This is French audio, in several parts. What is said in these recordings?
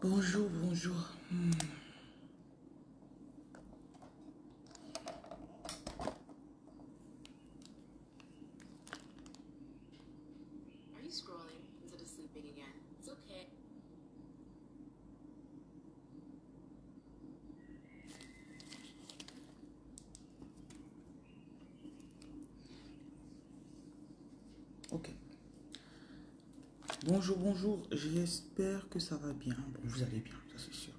Bonjour, bonjour. Are you scrolling instead of sleeping again? It's okay. Ok. Bonjour, bonjour. J'espère que ça va bien. Bon, vous allez bien, ça c'est sûr.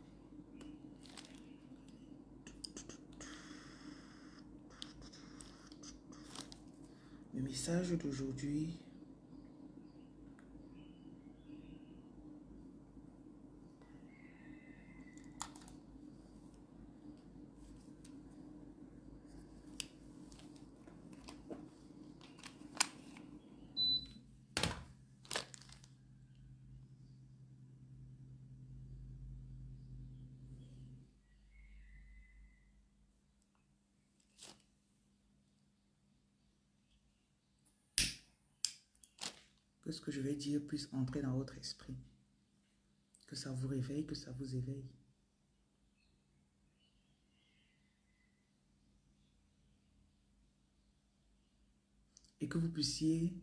Le message d'aujourd'hui. Que ce que je vais dire puisse entrer dans votre esprit. Que ça vous réveille, que ça vous éveille. Et que vous puissiez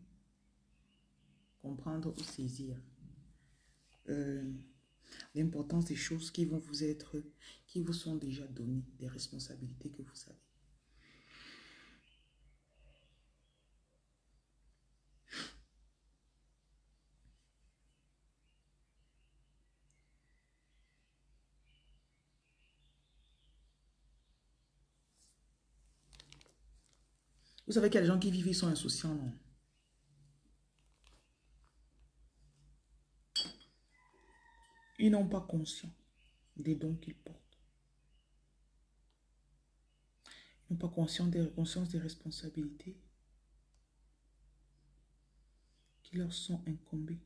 comprendre ou saisir l'importance des choses qui vont vous être, qui vous sont déjà données, des responsabilités que vous avez. Vous savez qu'il y a des gens qui vivent, ils sont insouciants, non? Ils n'ont pas conscience des dons qu'ils portent. Ils n'ont pas conscience des responsabilités qui leur sont incombées.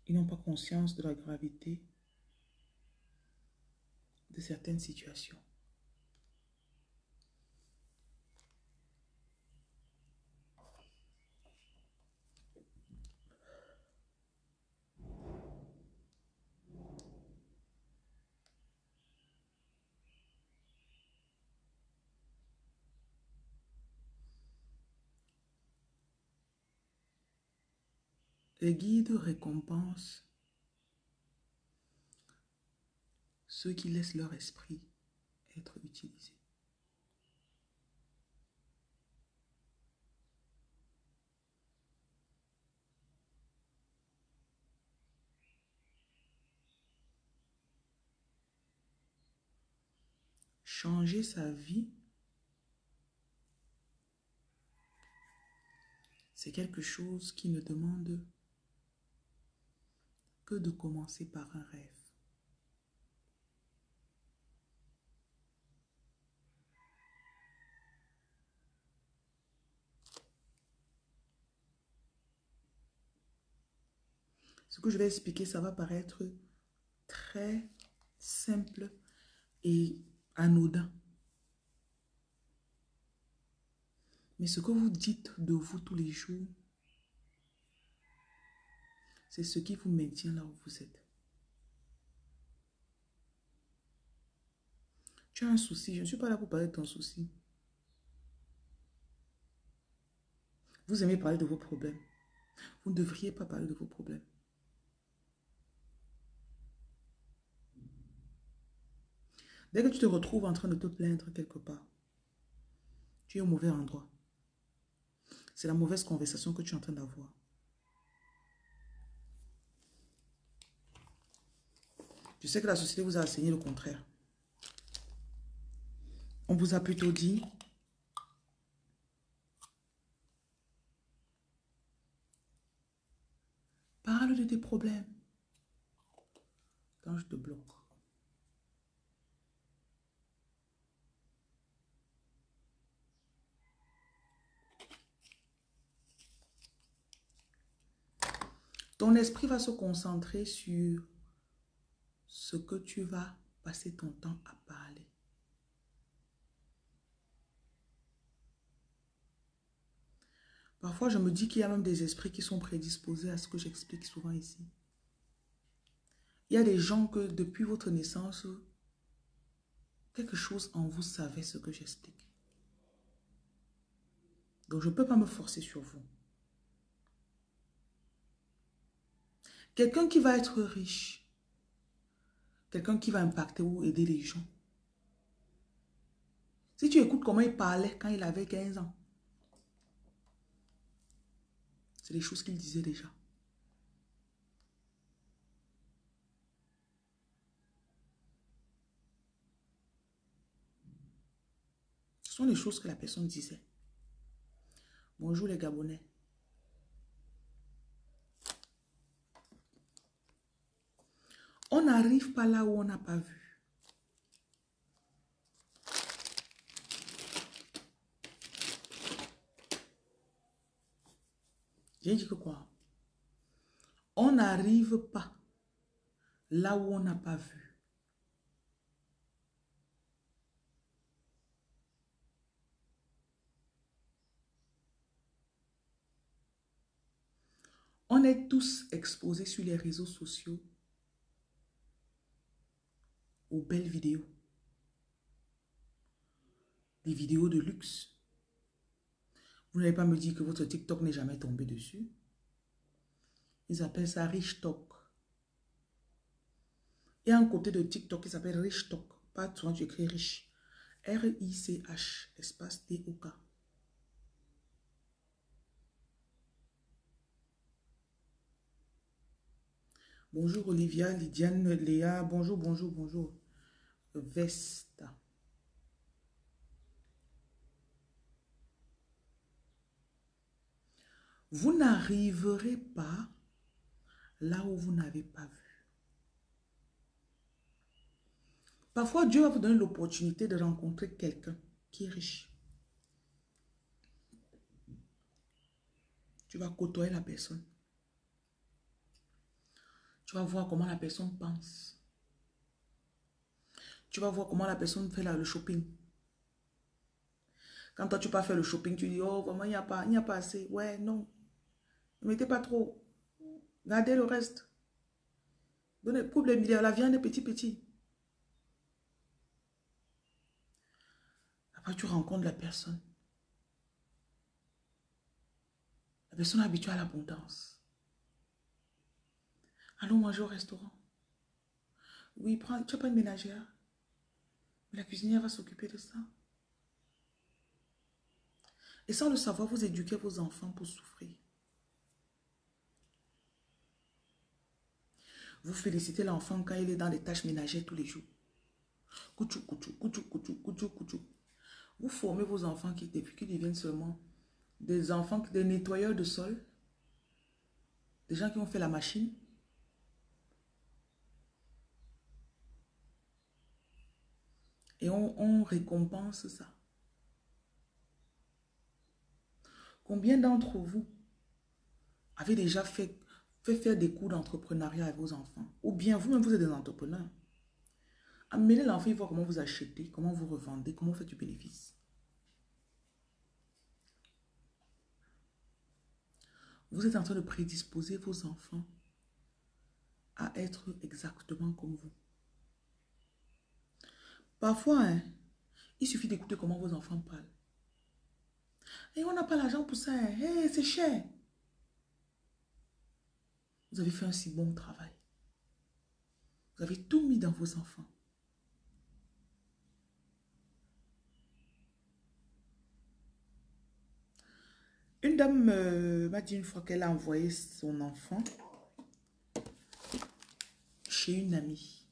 Ils n'ont pas conscience de la gravité de certaines situations. Les guides récompensent ceux qui laissent leur esprit être utilisé. Changer sa vie, c'est quelque chose qui ne demande que de commencer par un rêve. Ce que je vais expliquer, ça va paraître très simple et anodin. Mais ce que vous dites de vous tous les jours, c'est ce qui vous maintient là où vous êtes. Tu as un souci, je ne suis pas là pour parler de ton souci. Vous aimez parler de vos problèmes. Vous ne devriez pas parler de vos problèmes. Dès que tu te retrouves en train de te plaindre quelque part, tu es au mauvais endroit. C'est la mauvaise conversation que tu es en train d'avoir. Je sais que la société vous a enseigné le contraire. On vous a plutôt dit, parle de tes problèmes. Quand je te bloque. Ton esprit va se concentrer sur ce que tu vas passer ton temps à parler. Parfois, je me dis qu'il y a même des esprits qui sont prédisposés à ce que j'explique souvent ici. Il y a des gens que depuis votre naissance, quelque chose en vous savait ce que j'explique. Donc, je ne peux pas me forcer sur vous. Quelqu'un qui va être riche, quelqu'un qui va impacter ou aider les gens. Si tu écoutes comment il parlait quand il avait 15 ans, c'est des choses qu'il disait déjà. Ce sont les choses que la personne disait. Bonjour les Gabonais. On n'arrive pas là où on n'a pas vu. J'ai dit que quoi? On n'arrive pas là où on n'a pas vu. On est tous exposés sur les réseaux sociaux aux belles vidéos. Des vidéos de luxe. Vous n'allez pas me dire que votre TikTok n'est jamais tombé dessus. Ils appellent ça Rich Talk. Il y a un côté de TikTok qui s'appelle Rich Talk. Pas souvent tu écris riche. R-I-C-H, espace T-O-K. Bonjour Olivia, Lydiane, Léa. Bonjour, bonjour, bonjour. Vesta. Vous n'arriverez pas là où vous n'avez pas vu. Parfois, Dieu va vous donner l'opportunité de rencontrer quelqu'un qui est riche. Tu vas côtoyer la personne. Tu vas voir comment la personne pense. Tu vas voir comment la personne fait le shopping. Quand toi, tu peux faire le shopping, tu dis, oh, vraiment, il n'y a pas assez. Ouais, non. Ne mettez pas trop. Gardez le reste. Donnez, coupe les milliards. La viande est petit. Après, tu rencontres la personne. La personne est habituée à l'abondance. Allons manger au restaurant. Oui, tu n'as pas une ménagère. Mais la cuisinière va s'occuper de ça. Et sans le savoir, vous éduquez vos enfants pour souffrir. Vous félicitez l'enfant quand il est dans les tâches ménagères tous les jours. Couchou, couchou, couchou, couchou, couchou, couchou. Vous formez vos enfants qui deviennent seulement des enfants, des nettoyeurs de sol, des gens qui ont fait la machine. Et on récompense ça. Combien d'entre vous avez déjà fait faire des cours d'entrepreneuriat à vos enfants? Ou bien vous-même, vous êtes des entrepreneurs. Amenez l'enfant, il voit comment vous achetez, comment vous revendez, comment vous faites du bénéfice. Vous êtes en train de prédisposer vos enfants à être exactement comme vous. Parfois, hein, il suffit d'écouter comment vos enfants parlent. Et on n'a pas l'argent pour ça. Hein. Hey, c'est cher. Vous avez fait un si bon travail. Vous avez tout mis dans vos enfants. Une dame m'a dit une fois qu'elle a envoyé son enfant chez une amie.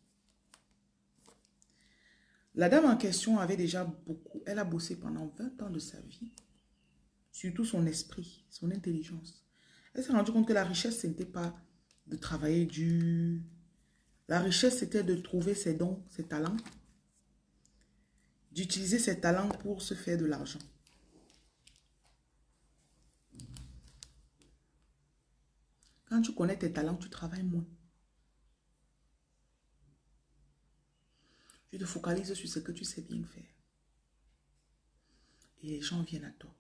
La dame en question avait déjà beaucoup, elle a bossé pendant 20 ans de sa vie, surtout son esprit, son intelligence. Elle s'est rendue compte que la richesse, ce n'était pas de travailler dur. La richesse, c'était de trouver ses dons, ses talents, d'utiliser ses talents pour se faire de l'argent. Quand tu connais tes talents, tu travailles moins. Tu te focalises sur ce que tu sais bien faire. Et les gens viennent à toi.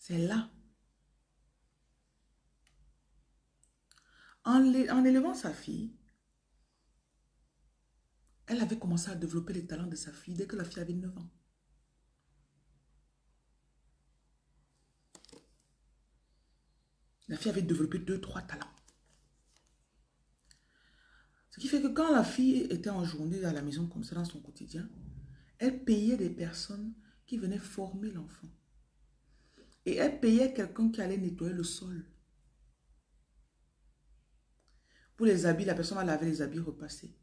C'est là. En élevant sa fille, elle avait commencé à développer les talents de sa fille dès que la fille avait 9 ans. La fille avait développé 2, 3 talents. Ce qui fait que quand la fille était en journée à la maison comme ça dans son quotidien, elle payait des personnes qui venaient former l'enfant. Et elle payait quelqu'un qui allait nettoyer le sol. Pour les habits, la personne va laver les habits, repasser.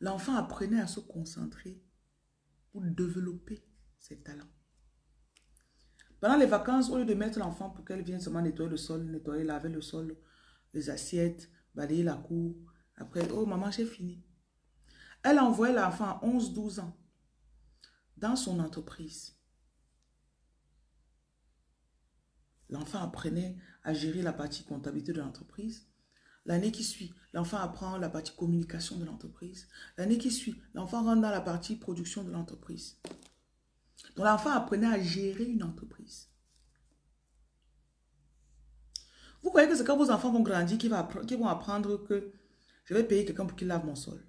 L'enfant apprenait à se concentrer pour développer ses talents. Pendant les vacances, au lieu de mettre l'enfant pour qu'elle vienne seulement nettoyer le sol, nettoyer, laver le sol, les assiettes, balayer la cour, après, oh maman, j'ai fini. Elle envoyait l'enfant à 11, 12 ans dans son entreprise. L'enfant apprenait à gérer la partie comptabilité de l'entreprise. L'année qui suit, l'enfant apprend la partie communication de l'entreprise. L'année qui suit, l'enfant rentre dans la partie production de l'entreprise. Donc l'enfant apprenait à gérer une entreprise. Vous croyez que c'est quand vos enfants vont grandir qu'ils vont apprendre que je vais payer quelqu'un pour qu'il lave mon sol?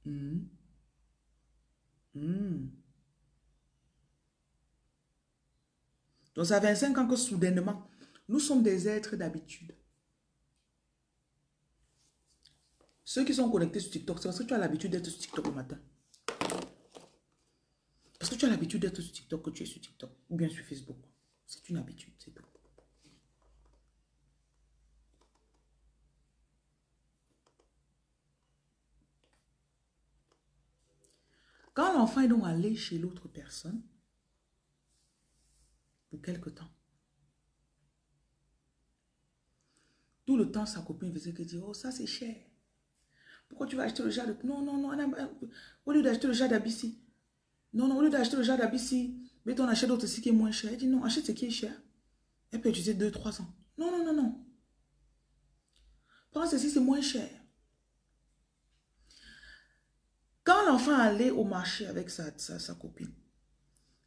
Hmm. Hmm. Donc ça fait 25 ans que soudainement, nous sommes des êtres d'habitude. Ceux qui sont connectés sur TikTok, c'est parce que tu as l'habitude d'être sur TikTok le matin. Parce que tu as l'habitude d'être sur TikTok que tu es sur TikTok. Ou bien sur Facebook. C'est une habitude, c'est tout. Quand l'enfant est donc allé chez l'autre personne, pour quelque temps, tout le temps, sa copine faisait que dire, oh, ça c'est cher. Pourquoi tu vas acheter le genre de... Non, non, non, au lieu d'acheter le genre d'Abissi. Non, non, au lieu d'acheter le genre d'Abissi, mais on achète d'autres aussi qui est moins cher. Elle dit, non, achète ce qui est cher. Elle peut utiliser 2, 3 ans. Non, non, non, non. Prends ceci, c'est moins cher. Quand l'enfant allait au marché avec sa copine,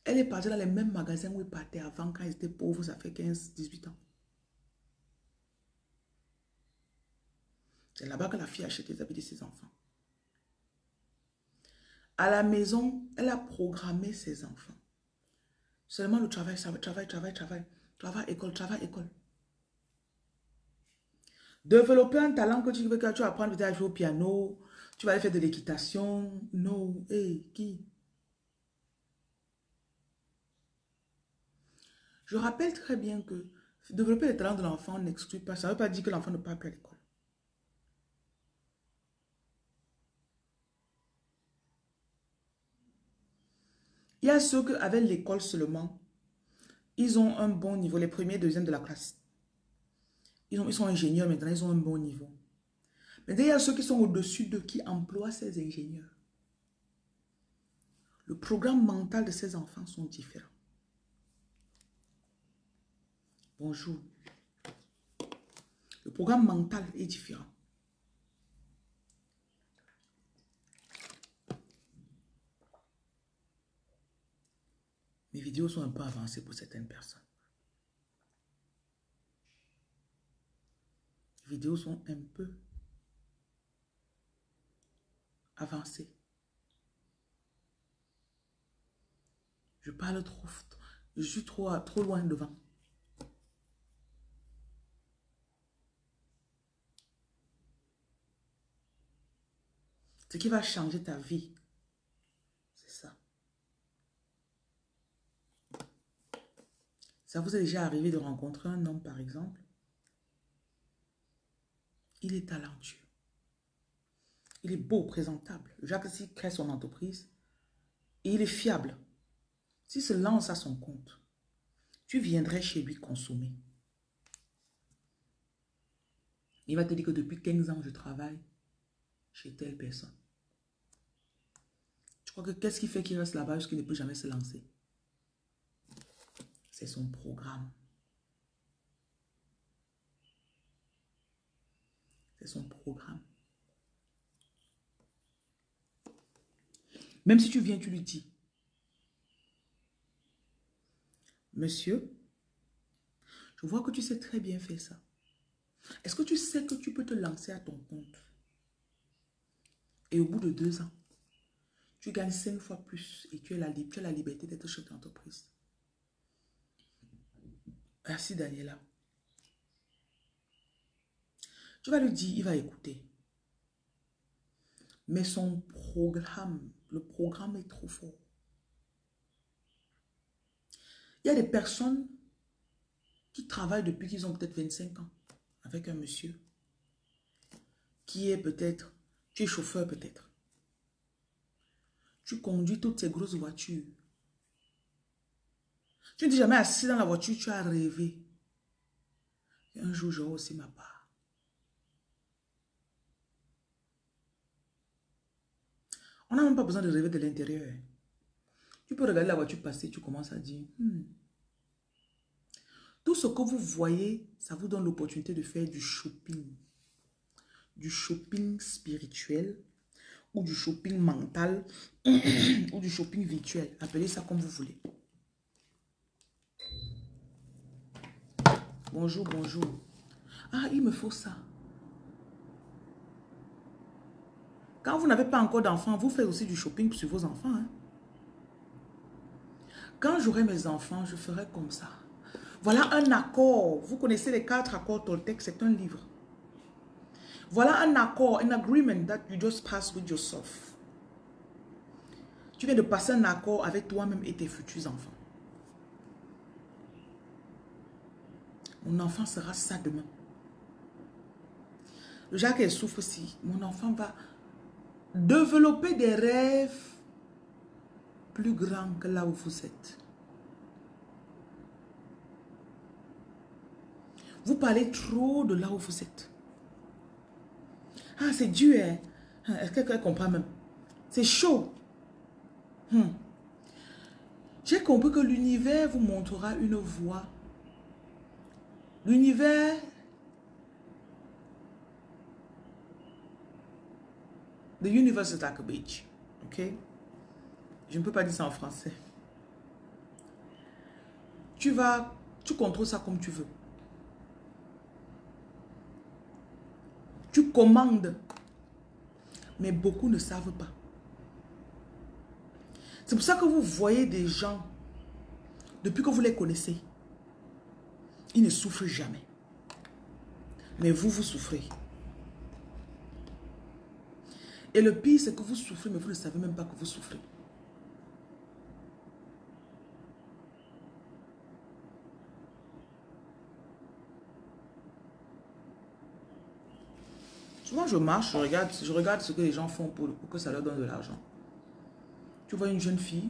elle est partie dans les mêmes magasins où elle partait avant quand ils étaient pauvres, ça fait 15, 18 ans. C'est là-bas que la fille achète les habits de ses enfants. À la maison, elle a programmé ses enfants. Seulement le travail, ça va, travail, travail, travail. Travail, école, travail, école. Développer un talent que tu veux que tu vas apprendre peut-être à jouer au piano, tu vas aller faire de l'équitation. Non, hey, qui? Je rappelle très bien que développer les talents de l'enfant n'exclut pas. Ça ne veut pas dire que l'enfant ne part plus à l'école. Il y a ceux qu'avec l'école seulement, ils ont un bon niveau, les premiers, deuxièmes de la classe. Ils sont ingénieurs maintenant, ils ont un bon niveau. Mais il y a ceux qui sont au-dessus d'eux qui emploient ces ingénieurs. Le programme mental de ces enfants sont différents. Bonjour. Le programme mental est différent. Mes vidéos sont un peu avancées pour certaines personnes. Les vidéos sont un peu avancées. Je parle trop, je suis trop loin devant. Ce qui va changer ta vie, c'est ça. Ça vous est déjà arrivé de rencontrer un homme, par exemple? Il est talentueux. Il est beau, présentable. Jacques, s'il crée son entreprise, et il est fiable. S'il se lance à son compte, tu viendrais chez lui consommer. Il va te dire que depuis 15 ans, je travaille chez telle personne. Tu crois que qu'est-ce qui fait qu'il reste là-bas jusqu'il ne peut jamais se lancer? C'est son programme. C'est son programme. Même si tu viens, tu lui dis, monsieur, je vois que tu sais très bien faire ça. Est-ce que tu sais que tu peux te lancer à ton compte? Et au bout de 2 ans, tu gagnes 5 fois plus et tu as la liberté d'être chef d'entreprise. Merci Daniela. Tu vas lui dire, il va écouter. Mais son programme, le programme est trop fort. Il y a des personnes qui travaillent depuis qu'ils ont peut-être 25 ans avec un monsieur qui est peut-être, tu es chauffeur peut-être. Tu conduis toutes ces grosses voitures. Tu ne t'es jamais assis dans la voiture, tu as rêvé. Un jour, j'aurai aussi ma part. On n'a même pas besoin de rêver de l'intérieur. Tu peux regarder la voiture passer, tu commences à dire, tout ce que vous voyez, ça vous donne l'opportunité de faire du shopping. Du shopping spirituel, ou du shopping mental, ou du shopping virtuel. Appelez ça comme vous voulez. Bonjour, bonjour. Ah, il me faut ça. Quand vous n'avez pas encore d'enfants, vous faites aussi du shopping sur vos enfants. Hein? Quand j'aurai mes enfants, je ferai comme ça. Voilà un accord. Vous connaissez les 4 accords Toltec, c'est un livre. Voilà un accord, un agreement that you just pass with yourself. Tu viens de passer un accord avec toi-même et tes futurs enfants. Mon enfant sera ça demain. Le Jacques elle souffre aussi. Mon enfant va développer des rêves plus grands que là où vous êtes. Vous parlez trop de là où vous êtes. Ah, c'est dur, hein? Est-ce que quelqu'un comprend même? C'est chaud. J'ai compris que l'univers vous montrera une voie. L'univers... The universe is like a beach. Ok? Je ne peux pas dire ça en français. Tu contrôles ça comme tu veux. Tu commandes. Mais beaucoup ne savent pas. C'est pour ça que vous voyez des gens, depuis que vous les connaissez, ils ne souffrent jamais. Mais vous, vous souffrez. Et le pire, c'est que vous souffrez, mais vous ne savez même pas que vous souffrez. Souvent, je marche, je regarde ce que les gens font pour que ça leur donne de l'argent. Tu vois une jeune fille,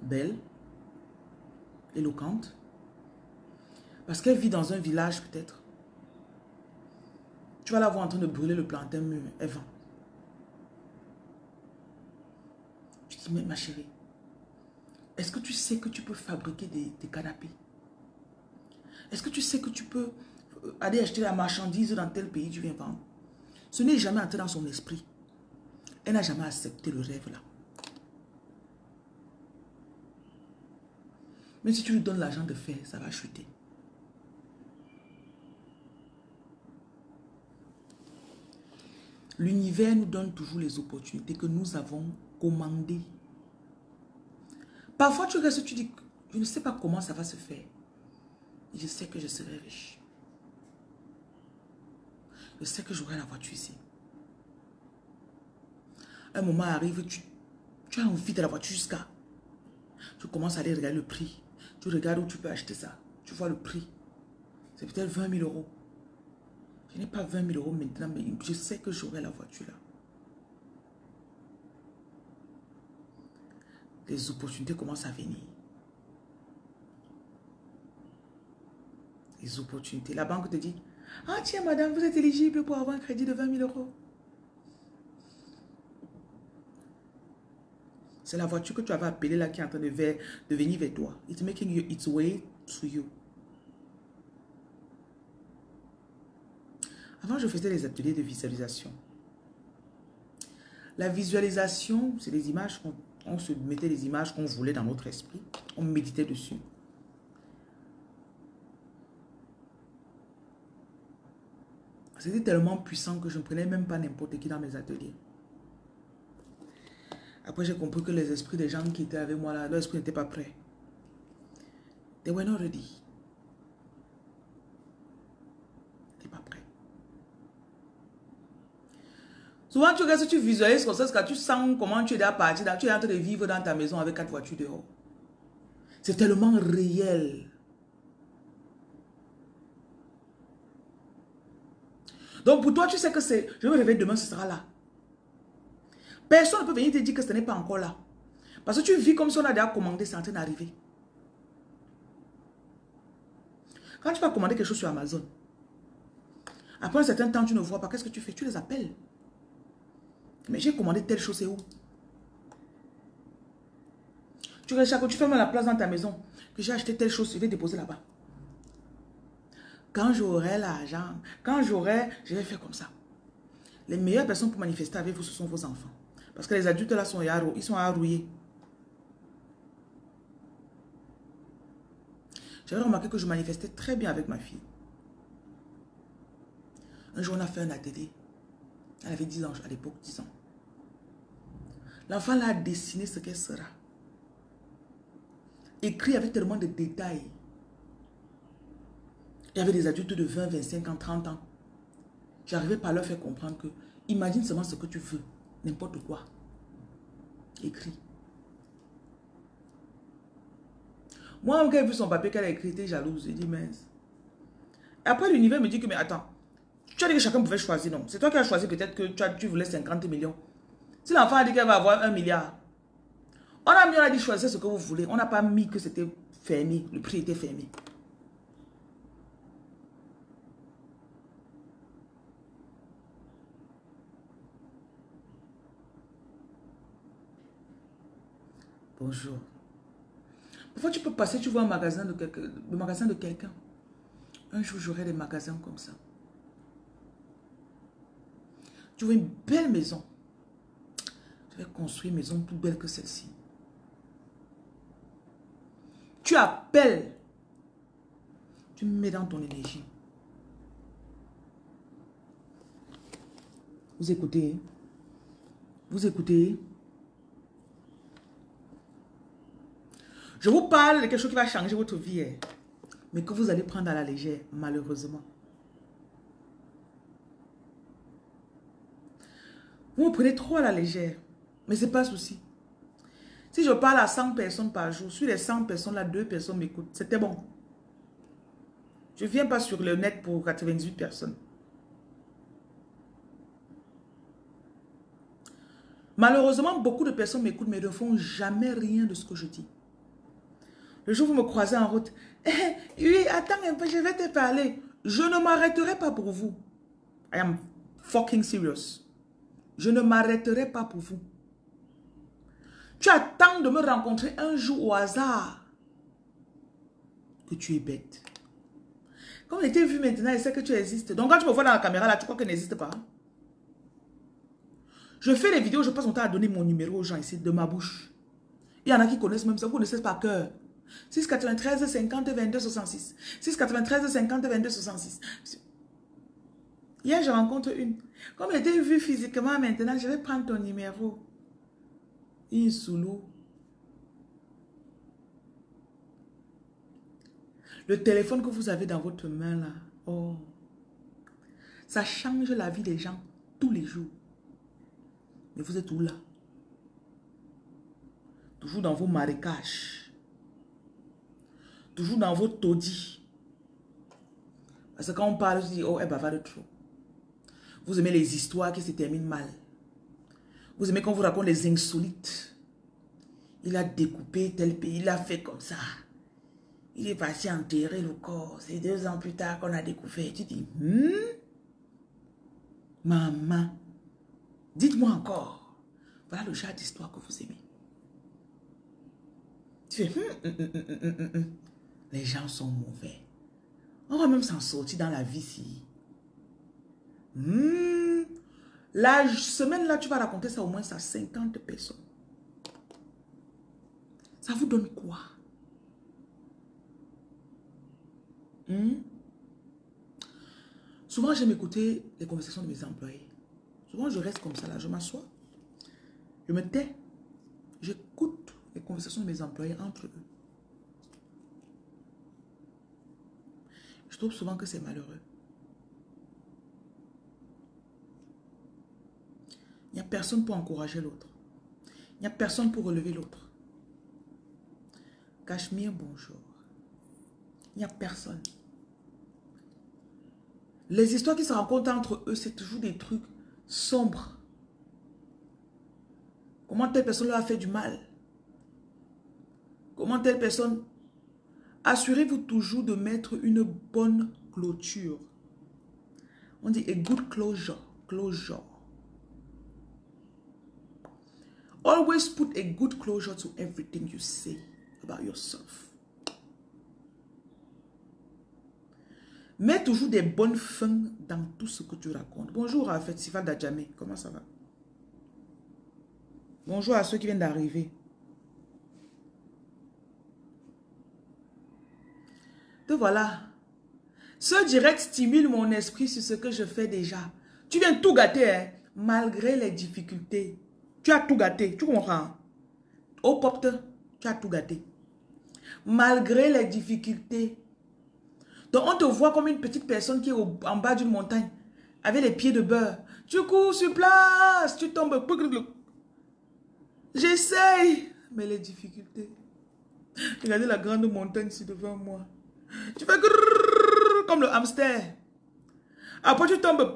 belle, éloquente, parce qu'elle vit dans un village peut-être. Tu vas la voir en train de brûler le plantain mûr, elle vend. Tu dis, mais ma chérie, est-ce que tu sais que tu peux fabriquer des canapés? Est-ce que tu sais que tu peux aller acheter la marchandise dans tel pays tu viens vendre? Ce n'est jamais entré dans son esprit. Elle n'a jamais accepté le rêve là. Même si tu lui donnes l'argent de faire, ça va chuter. L'univers nous donne toujours les opportunités que nous avons commandées. Parfois, tu restes, tu dis, je ne sais pas comment ça va se faire. Je sais que je serai riche. Je sais que j'aurai la voiture ici. Un moment arrive, tu as envie de la voiture jusqu'à... Tu commences à aller regarder le prix. Tu regardes où tu peux acheter ça. Tu vois le prix. C'est peut-être 20 000 euros. Je n'ai pas 20 000 euros maintenant, mais je sais que j'aurai la voiture là. Les opportunités commencent à venir. Les opportunités. La banque te dit, ah tiens madame, vous êtes éligible pour avoir un crédit de 20 000 euros. C'est la voiture que tu avais appelée là qui est en train de venir vers toi. It's making its way to you. Avant, je faisais des ateliers de visualisation. La visualisation, c'est des images, on se mettait des images qu'on voulait dans notre esprit. On méditait dessus. C'était tellement puissant que je ne prenais même pas n'importe qui dans mes ateliers. Après, j'ai compris que les esprits des gens qui étaient avec moi là, leur esprit n'était pas prêt. They were not ready. Ils n'étaient pas prêts. Souvent, tu regardes, tu visualises comme ça, parce que tu sens comment tu es déjà parti, tu es en train de vivre dans ta maison avec 4 voitures dehors. C'est tellement réel. Donc pour toi, tu sais que c'est, je me réveille demain, ce sera là. Personne ne peut venir te dire que ce n'est pas encore là. Parce que tu vis comme si on a déjà commandé, c'est en train d'arriver. Quand tu vas commander quelque chose sur Amazon, après un certain temps, tu ne vois pas, qu'est-ce que tu fais? Tu les appelles. Mais j'ai commandé telle chose, c'est où? Tu regardes chaque fois, tu fermes la place dans ta maison, que j'ai acheté telle chose, je vais déposer là-bas. Quand j'aurai l'argent, quand j'aurai, je vais faire comme ça. Les meilleures personnes pour manifester avec vous, ce sont vos enfants. Parce que les adultes là, ils sont arrouillés. J'avais remarqué que je manifestais très bien avec ma fille. Un jour, on a fait un atelier. Elle avait 10 ans à l'époque, 10 ans. L'enfant là a dessiné ce qu'elle sera. Écrit avec tellement de détails. Il y avait des adultes de 20, 25 ans, 30 ans. J'arrivais pas à leur faire comprendre que, imagine seulement ce que tu veux, n'importe quoi. Écrit. Moi, quand j'ai vu son papier qu'elle a écrit, j'étais jalouse. J'ai dit, mince. Après, l'univers me dit que, mais attends, tu as dit que chacun pouvait choisir, non? C'est toi qui as choisi peut-être que tu voulais 50 millions. Si l'enfant a dit qu'elle va avoir 1 milliard, on a dit choisir ce que vous voulez. On n'a pas mis que c'était fermé. Le prix était fermé. Bonjour. Parfois, tu peux passer, tu vois un magasin de quelqu'un, le magasin de quelqu'un. Un jour, j'aurai des magasins comme ça. Tu vois une belle maison. Je vais construire une maison plus belle que celle-ci. Tu appelles. Tu mets dans ton énergie. Vous écoutez. Vous écoutez. Je vous parle de quelque chose qui va changer votre vie. Mais que vous allez prendre à la légère, malheureusement. Vous me prenez trop à la légère. Mais ce n'est pas un souci. Si je parle à 100 personnes par jour, sur les 100 personnes, là, 2 personnes m'écoutent. C'était bon. Je ne viens pas sur le net pour 98 personnes. Malheureusement, beaucoup de personnes m'écoutent, mais ne font jamais rien de ce que je dis. Le jour où vous me croisez en route, oui, attends un peu, je vais te parler. Je ne m'arrêterai pas pour vous. I am fucking serious. Je ne m'arrêterai pas pour vous. Tu attends de me rencontrer un jour au hasard que tu es bête. Comme on t'a vu maintenant, il sait que tu existes. Donc quand tu me vois dans la caméra, là, tu crois que n'existe pas. Je fais des vidéos, je passe mon temps à donner mon numéro aux gens ici, de ma bouche. Il y en a qui connaissent même ça, vous ne savez pas cœur. 693 50 22 66. 693 50 22 66. Hier, je rencontre une. Comme elle était vue physiquement maintenant, je vais prendre ton numéro. Il sous l'eau. Le téléphone que vous avez dans votre main là, oh, ça change la vie des gens tous les jours. Mais vous êtes où là? Toujours dans vos marécages. Toujours dans vos taudis. Parce que quand on parle, je dis, oh, elle bavarde trop. Vous aimez les histoires qui se terminent mal. Vous aimez qu'on vous raconte les insolites. Il a découpé tel pays, il a fait comme ça. Il est parti enterrer le corps. C'est 2 ans plus tard qu'on a découvert. Tu dis, maman, dites-moi encore. Voilà le genre d'histoire que vous aimez. Tu fais, les gens sont mauvais. On va même s'en sortir dans la vie si. La semaine là, tu vas raconter ça au moins à 50 personnes. Ça vous donne quoi? Souvent, j'aime écouter les conversations de mes employés. Souvent, je reste comme ça là, je m'assois, je me tais, j'écoute les conversations de mes employés entre eux. Je trouve souvent que c'est malheureux. Il n'y a personne pour encourager l'autre. Il n'y a personne pour relever l'autre. Cachemire, bonjour. Il n'y a personne. Les histoires qui se rencontrent entre eux, c'est toujours des trucs sombres. Comment telle personne leur a fait du mal? Comment telle personne... Assurez-vous toujours de mettre une bonne clôture. On dit a good closure. Closure. Always put a good closure to everything you say about yourself. Mets toujours des bonnes fins dans tout ce que tu racontes. Bonjour à Festival d'Adjamé. Comment ça va? Bonjour à ceux qui viennent d'arriver. Te voilà. Ce direct stimule mon esprit sur ce que je fais déjà. Tu viens tout gâter, hein? Malgré les difficultés. Tu as tout gâté. Tu comprends? Au pop, tu as tout gâté. Malgré les difficultés. Donc on te voit comme une petite personne qui est en bas d'une montagne. Avec les pieds de beurre. Tu cours sur place. Tu tombes. J'essaye. Mais les difficultés. Regardez la grande montagne ici devant moi. Tu fais comme le hamster. Après tu tombes.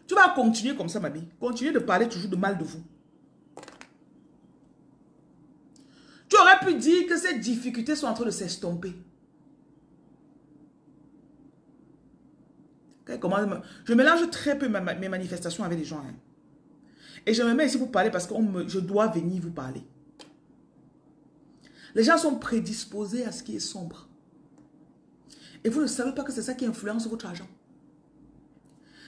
Tu vas continuer comme ça, mamie. Continuer de parler toujours de mal de vous. Tu aurais pu dire que ces difficultés sont en train de s'estomper. Je mélange très peu mes manifestations avec les gens. Hein. Et je me mets ici pour parler parce que je dois venir vous parler. Les gens sont prédisposés à ce qui est sombre. Et vous ne savez pas que c'est ça qui influence votre argent.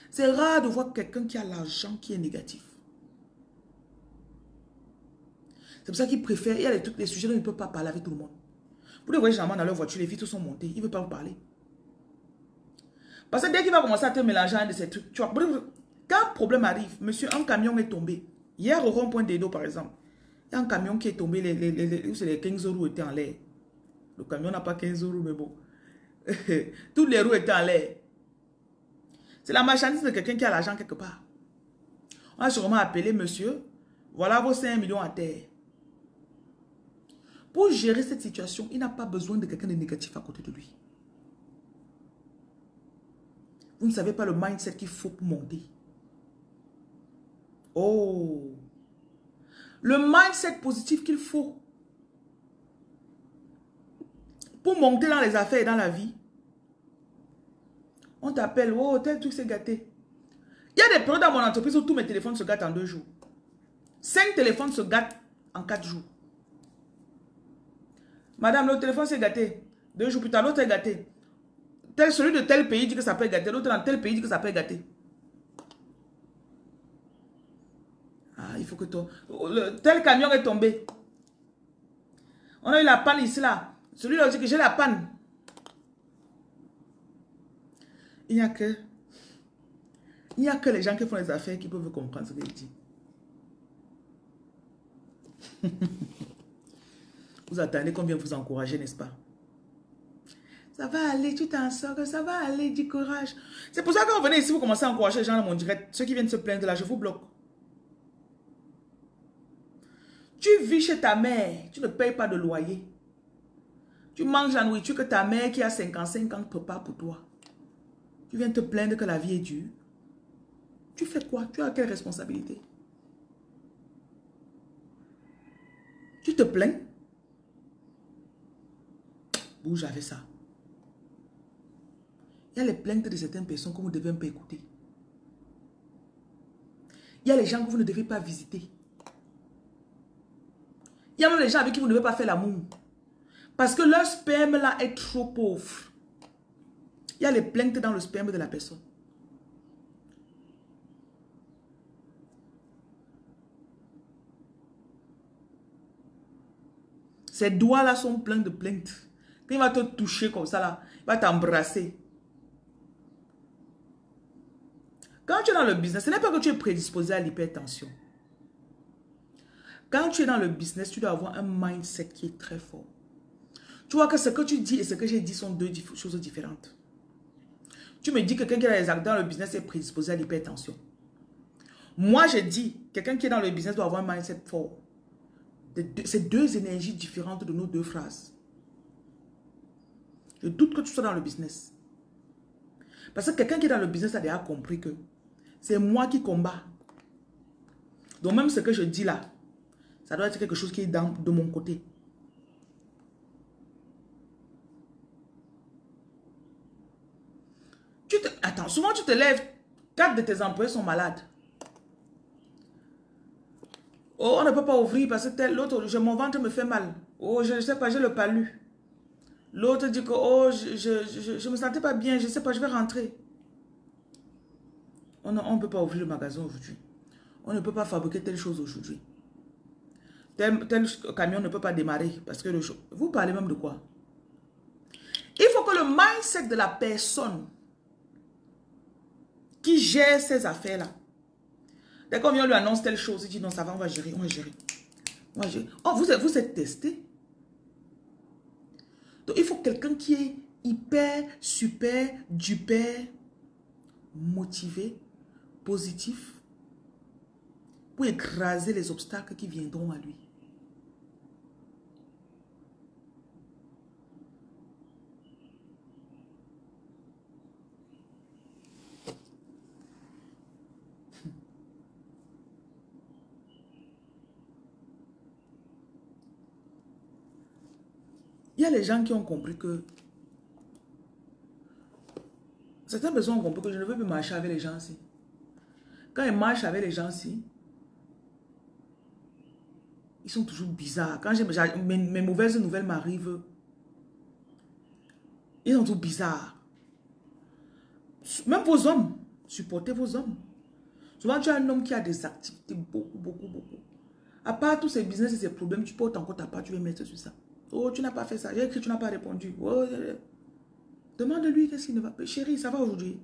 C'est rare de voir quelqu'un qui a l'argent qui est négatif. C'est pour ça qu'ils préfèrent, il y a des trucs, des sujets où ils ne peuvent pas parler avec tout le monde. Vous les voyez généralement dans leur voiture, les vitres sont montées, ils ne veulent pas vous parler. Parce que dès qu'il va commencer à te mélanger un de ces trucs, tu vois, quand un problème arrive, monsieur, un camion est tombé. Hier au rond-point d'Edo par exemple, il y a un camion qui est tombé, les 15 roues étaient en l'air. Le camion n'a pas 15 roues, mais bon. Toutes les roues étaient en l'air. C'est la marchandise de quelqu'un qui a l'argent quelque part. On a sûrement appelé monsieur, voilà vos 5 millions à terre. Pour gérer cette situation, il n'a pas besoin de quelqu'un de négatif à côté de lui. Vous ne savez pas le mindset qu'il faut pour monter. Oh! Le mindset positif qu'il faut pour monter dans les affaires et dans la vie. On t'appelle, oh, tel truc s'est gâté. Il y a des périodes dans mon entreprise où tous mes téléphones se gâtent en 2 jours. 5 téléphones se gâtent en 4 jours. Madame, le téléphone s'est gâté. 2 jours plus tard, l'autre est gâté. Celui de tel pays dit que ça peut être gâté. L'autre dans tel pays dit que ça peut être gâté. Ah, il faut que toi... Tel camion est tombé. On a eu la panne ici, là. Celui-là dit que j'ai la panne. Il n'y a que les gens qui font les affaires qui peuvent comprendre ce qu'il dit. Vous attendez qu'on vienne vous encourager, n'est-ce pas? Ça va aller, tu t'en sors, ça va aller, du courage. C'est pour ça que vous venez ici, vous commencez à encourager les gens dans mon direct. Ceux qui viennent se plaindre là, je vous bloque. Tu vis chez ta mère, tu ne payes pas de loyer. Tu manges la nourriture que ta mère qui a 55 ans prépare pour toi. Tu viens te plaindre que la vie est dure. Tu fais quoi? Tu as quelle responsabilité? Tu te plains? Bouge avec ça. Il y a les plaintes de certaines personnes que vous ne devez pas écouter. Il y a les gens que vous ne devez pas visiter. Il y a même les gens avec qui vous ne devez pas faire l'amour. Parce que leur sperme là est trop pauvre. Il y a les plaintes dans le sperme de la personne. Ses doigts-là sont pleins de plaintes. Quand il va te toucher comme ça, là, il va t'embrasser. Quand tu es dans le business, ce n'est pas que tu es prédisposé à l'hypertension. Quand tu es dans le business, tu dois avoir un mindset qui est très fort. Tu vois que ce que tu dis et ce que j'ai dit sont deux choses différentes. Tu me dis que quelqu'un qui est dans le business est prédisposé à l'hypertension. Moi, je dis, quelqu'un qui est dans le business doit avoir un mindset fort. C'est deux énergies différentes de nos deux phrases. Je doute que tu sois dans le business. Parce que quelqu'un qui est dans le business a déjà compris que c'est moi qui combats. Donc même ce que je dis là, ça doit être quelque chose qui est de mon côté. Attends, souvent tu te lèves, 4 de tes employés sont malades. Oh, on ne peut pas ouvrir parce que l'autre, mon ventre me fait mal. Oh, je ne sais pas, j'ai le palu. L'autre dit que, oh, je me sentais pas bien, je ne sais pas, je vais rentrer. On ne peut pas ouvrir le magasin aujourd'hui. On ne peut pas fabriquer telle chose aujourd'hui. Tel camion ne peut pas démarrer parce que vous parlez même de quoi? Il faut que le mindset de la personne qui gère ces affaires-là, dès qu'on lui annonce telle chose, il dit non, ça va, on va gérer, on va gérer. On va gérer. Oh, vous êtes testé. Donc, il faut quelqu'un qui est hyper, super, duper, motivé, positif, pour écraser les obstacles qui viendront à lui. Il y a les gens qui ont compris que certaines personnes ont compris que je ne veux plus marcher avec les gens-ci. Quand ils marchent avec les gens-ci, ils sont toujours bizarres. Quand mes mauvaises nouvelles m'arrivent, ils sont toujours bizarres. Même vos hommes, supportez vos hommes. Souvent, tu as un homme qui a des activités beaucoup, beaucoup, beaucoup. À part tous ces business et ces problèmes, tu portes encore ta part, tu veux mettre sur ça. Oh, tu n'as pas fait ça. J'ai écrit, tu n'as pas répondu. Oh, demande-lui qu'est-ce qu'il ne va pas. Chérie, ça va aujourd'hui?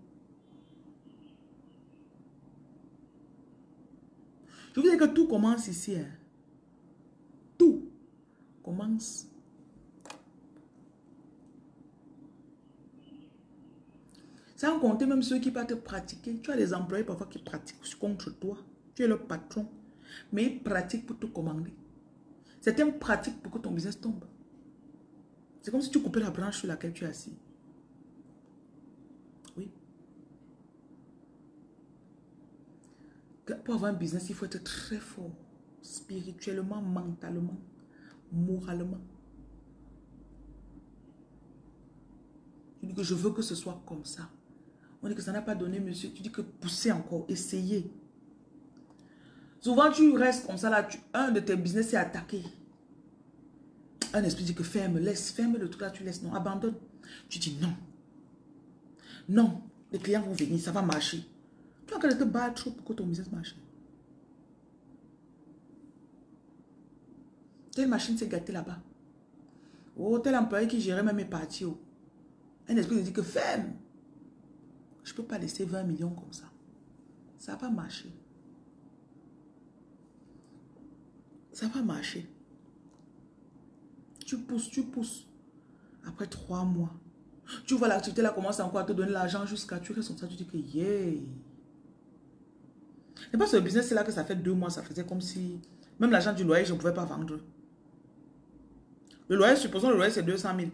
Je veux dire que tout commence ici. Hein. Tout commence. Sans compter même ceux qui partent te pratiquer. Tu as des employés parfois qui pratiquent contre toi. Tu es le patron. Mais ils pratiquent pour te commander. Certains pratiquent pour que ton business tombe. C'est comme si tu coupais la branche sur laquelle tu es assis. Oui. Pour avoir un business, il faut être très fort. Spirituellement, mentalement, moralement. Tu dis que je veux que ce soit comme ça. On dit que ça n'a pas donné, monsieur. Tu dis que poussez encore, essayez. Souvent, tu restes comme ça, là, un de tes business est attaqué. Un esprit dit que ferme, laisse, ferme le truc là, tu laisses, non, abandonne. Tu dis non. Non, les clients vont venir, ça va marcher. Tu as qu'à te battre pour que ton business marche. Telle machine s'est gâtée là-bas. Oh, tel employé qui gérait même mes parties. Oh. Un esprit dit que ferme. Je ne peux pas laisser 20 millions comme ça. Ça va marcher. Ça va marcher. Tu pousses, tu pousses. Après 3 mois, tu vois l'activité là commence encore à te donner l'argent jusqu'à tu restes comme ça, tu dis que yeah. Et pas ce business là que ça fait 2 mois, ça faisait comme si même l'argent du loyer, je ne pouvais pas vendre. Le loyer, supposons le loyer c'est 200 000.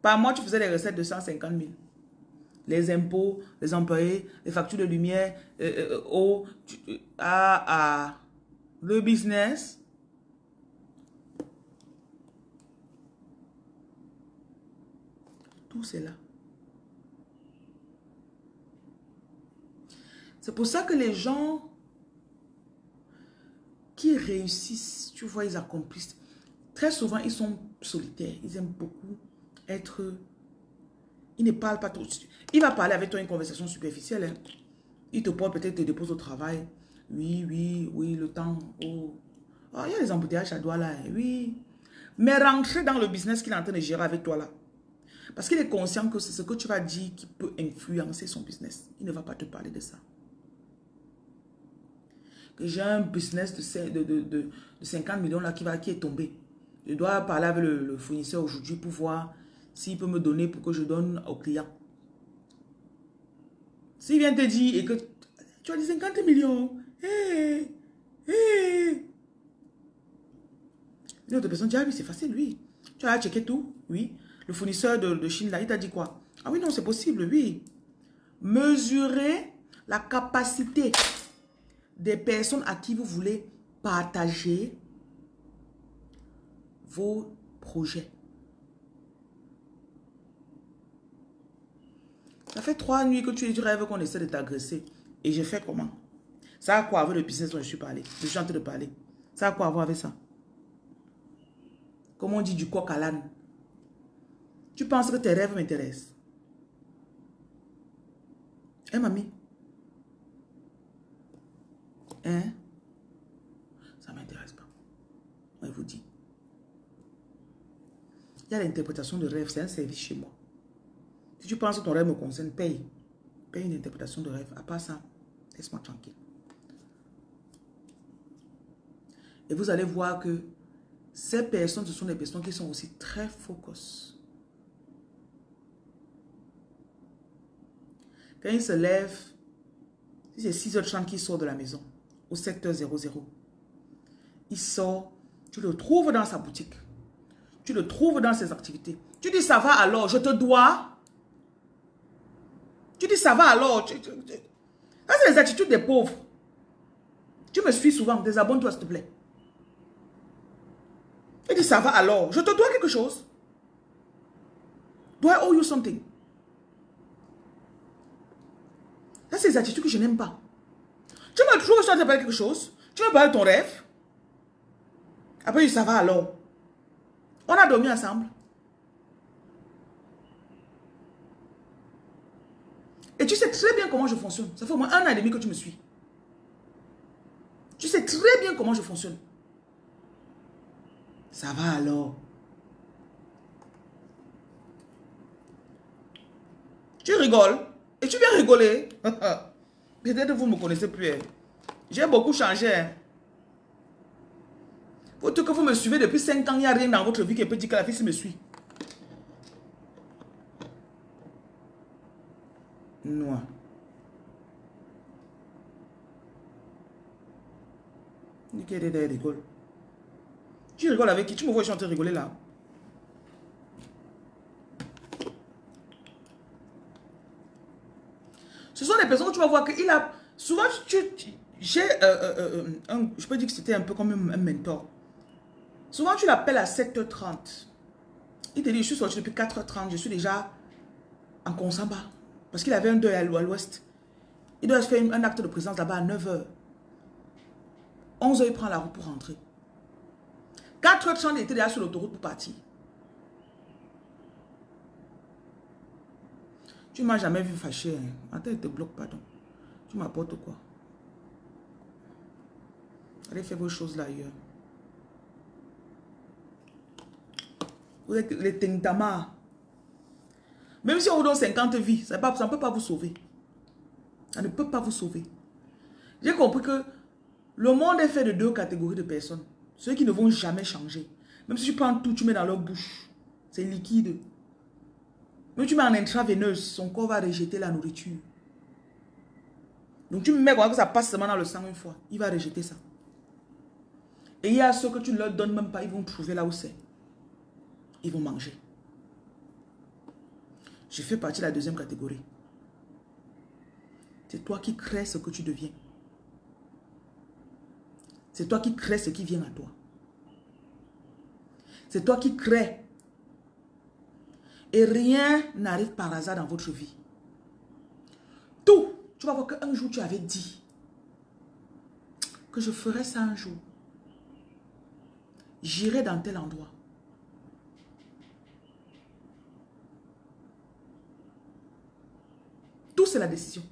Par mois, tu faisais des recettes de 150 000. Les impôts, les employés, les factures de lumière, eau, le business. Tout c'est là. C'est pour ça que les gens qui réussissent, tu vois, ils accomplissent. Très souvent, ils sont solitaires. Ils aiment beaucoup être... Il ne parle pas trop. Il va parler avec toi une conversation superficielle. Hein. Il te porte peut-être, te dépose au travail. Oui, oui, oui, le temps. Oh. Oh, il y a les embouteillages à Douala. Hein. Oui. Mais rentrer dans le business qu'il est en train de gérer avec toi là. Parce qu'il est conscient que c'est ce que tu vas dire qui peut influencer son business. Il ne va pas te parler de ça. Que j'ai un business de 50 millions là qui est tombé. Je dois parler avec le fournisseur aujourd'hui pour voir s'il peut me donner pour que je donne au client. S'il vient te dire et que tu as dit 50 millions. Hé, hé. Une autre personne dit, ah oui, c'est facile, oui. Tu as checké tout, oui. Le fournisseur de Chine là, il t'a dit quoi? Ah oui, non, c'est possible, oui. Mesurez la capacité des personnes à qui vous voulez partager vos projets. Ça fait 3 nuits que tu rêves qu'on essaie de t'agresser. Et je fais comment? Ça a quoi avec le business dont je suis en train de parler? Ça a quoi à voir avec ça? Comme on dit du coq à l'âne. Tu penses que tes rêves m'intéressent? Hein, mamie? Hein? Ça ne m'intéresse pas. Moi, je vous dis. Il y a l'interprétation de rêve, c'est un service chez moi. Si tu penses que ton rêve me concerne, paye. Paye une interprétation de rêve. À part ça, laisse-moi tranquille. Et vous allez voir que ces personnes, ce sont des personnes qui sont aussi très focus. Quand ils se lèvent, si c'est 6h30 qu'il sort de la maison, au 7h00, il sort, tu le trouves dans sa boutique. Tu le trouves dans ses activités. Tu dis ça va alors, je te dois. Tu dis ça va alors. Ça c'est les attitudes des pauvres. Tu me suis souvent, désabonne-toi s'il te plaît. Tu dis ça va alors, je te dois quelque chose. Do I owe you something? Ça c'est les attitudes que je n'aime pas. Tu me trouves sur te parler quelque chose. Tu me parles de ton rêve. Après tu dis ça va alors. On a dormi ensemble. Et tu sais très bien comment je fonctionne. Ça fait au moins 1 an et demi que tu me suis. Tu sais très bien comment je fonctionne. Ça va alors. Tu rigoles. Et tu viens rigoler. Peut-être que vous ne me connaissez plus. Hein. J'ai beaucoup changé. Hein. Faut que vous me suivez depuis 5 ans. Il n'y a rien dans votre vie qui peut dire que la fille me suit. Non. Rigole. Tu rigoles avec qui? Tu me vois, je suis en train de rigoler là. Ce sont des personnes que tu vas voir qu'il a... Souvent, j'ai je peux dire que c'était un peu comme un mentor. Souvent, tu l'appelles à 7h30. Il te dit, je suis sorti depuis 4h30, je suis déjà en Consamba. Parce qu'il avait un deuil à l'ouest. Il doit faire un acte de présence là-bas à 9h. 11h, il prend la route pour rentrer. 4h30, il était déjà sur l'autoroute pour partir. Tu ne m'as jamais vu fâché. Hein. Attends, il te bloque, pardon. Tu m'apportes quoi? Allez faire vos choses là ailleurs. Vous êtes les tentamas. Même si on vous donne 50 vies, ça ne peut pas vous sauver. Ça ne peut pas vous sauver. J'ai compris que le monde est fait de 2 catégories de personnes. Ceux qui ne vont jamais changer. Même si tu prends tout, tu mets dans leur bouche. C'est liquide. Même tu mets en intraveineuse, son corps va rejeter la nourriture. Donc tu mets quoi que ça passe seulement dans le sang une fois. Il va rejeter ça. Et il y a ceux que tu ne leur donnes même pas, ils vont trouver là où c'est. Ils vont manger. Je fais partie de la 2e catégorie. C'est toi qui crées ce que tu deviens. C'est toi qui crées ce qui vient à toi. C'est toi qui crées. Et rien n'arrive par hasard dans votre vie. Tout. Tu vas voir qu'un jour tu avais dit que je ferais ça un jour. J'irai dans tel endroit. c'est la décision.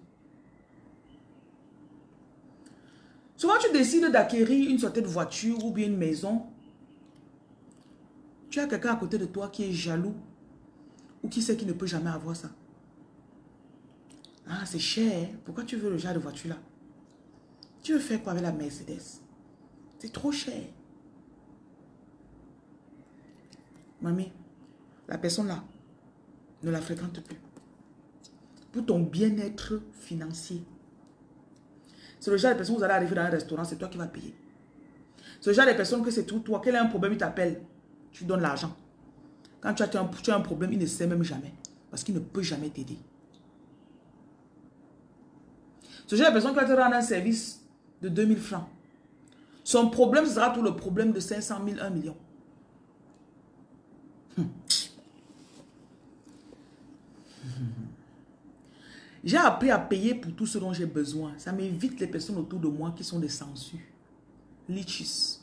Souvent, tu décides d'acquérir une certaine voiture ou bien une maison. Tu as quelqu'un à côté de toi qui est jaloux ou qui sait qu'il ne peut jamais avoir ça. Ah, c'est cher. Pourquoi tu veux le genre de voiture-là? Tu veux faire quoi avec la Mercedes? C'est trop cher. Mamie, la personne là, ne la fréquente plus. Pour ton bien-être financier. C'est le genre de personne, vous allez arriver dans un restaurant, c'est toi qui vas payer. C'est le genre de personne que c'est tout toi. Quel est un problème, il t'appelle. Tu donnes l'argent. Quand tu as un problème, il ne sait même jamais. Parce qu'il ne peut jamais t'aider. Ce genre de personne qui va te rendre un service de 2000 francs. Son problème, ce sera tout le problème de 500 000, 1 million. J'ai appris à payer pour tout ce dont j'ai besoin. Ça m'évite les personnes autour de moi qui sont des sangsues. Leeches.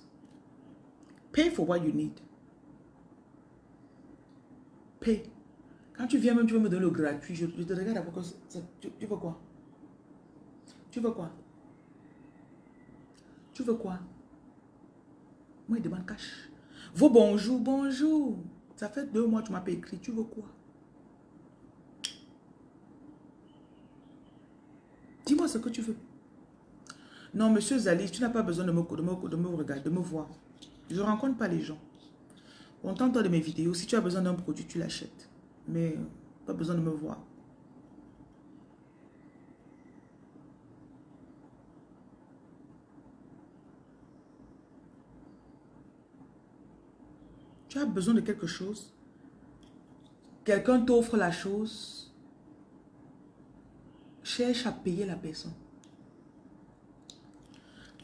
Pay for what you need. Pay. Quand tu viens même, tu veux me donner le gratuit. Je te regarde d'abord. Tu veux quoi? Tu veux quoi? Tu veux quoi? Moi, il demande cash. Vos bonjour, bonjour. Ça fait 2 mois que tu m'as pas écrit. Tu veux quoi? Dis-moi ce que tu veux. Non, monsieur Zali, tu n'as pas besoin de me regarder, de me voir. Je ne rencontre pas les gens. Contente-toi de mes vidéos. Si tu as besoin d'un produit, tu l'achètes. Mais pas besoin de me voir. Tu as besoin de quelque chose. Quelqu'un t'offre la chose. Cherche à payer la personne.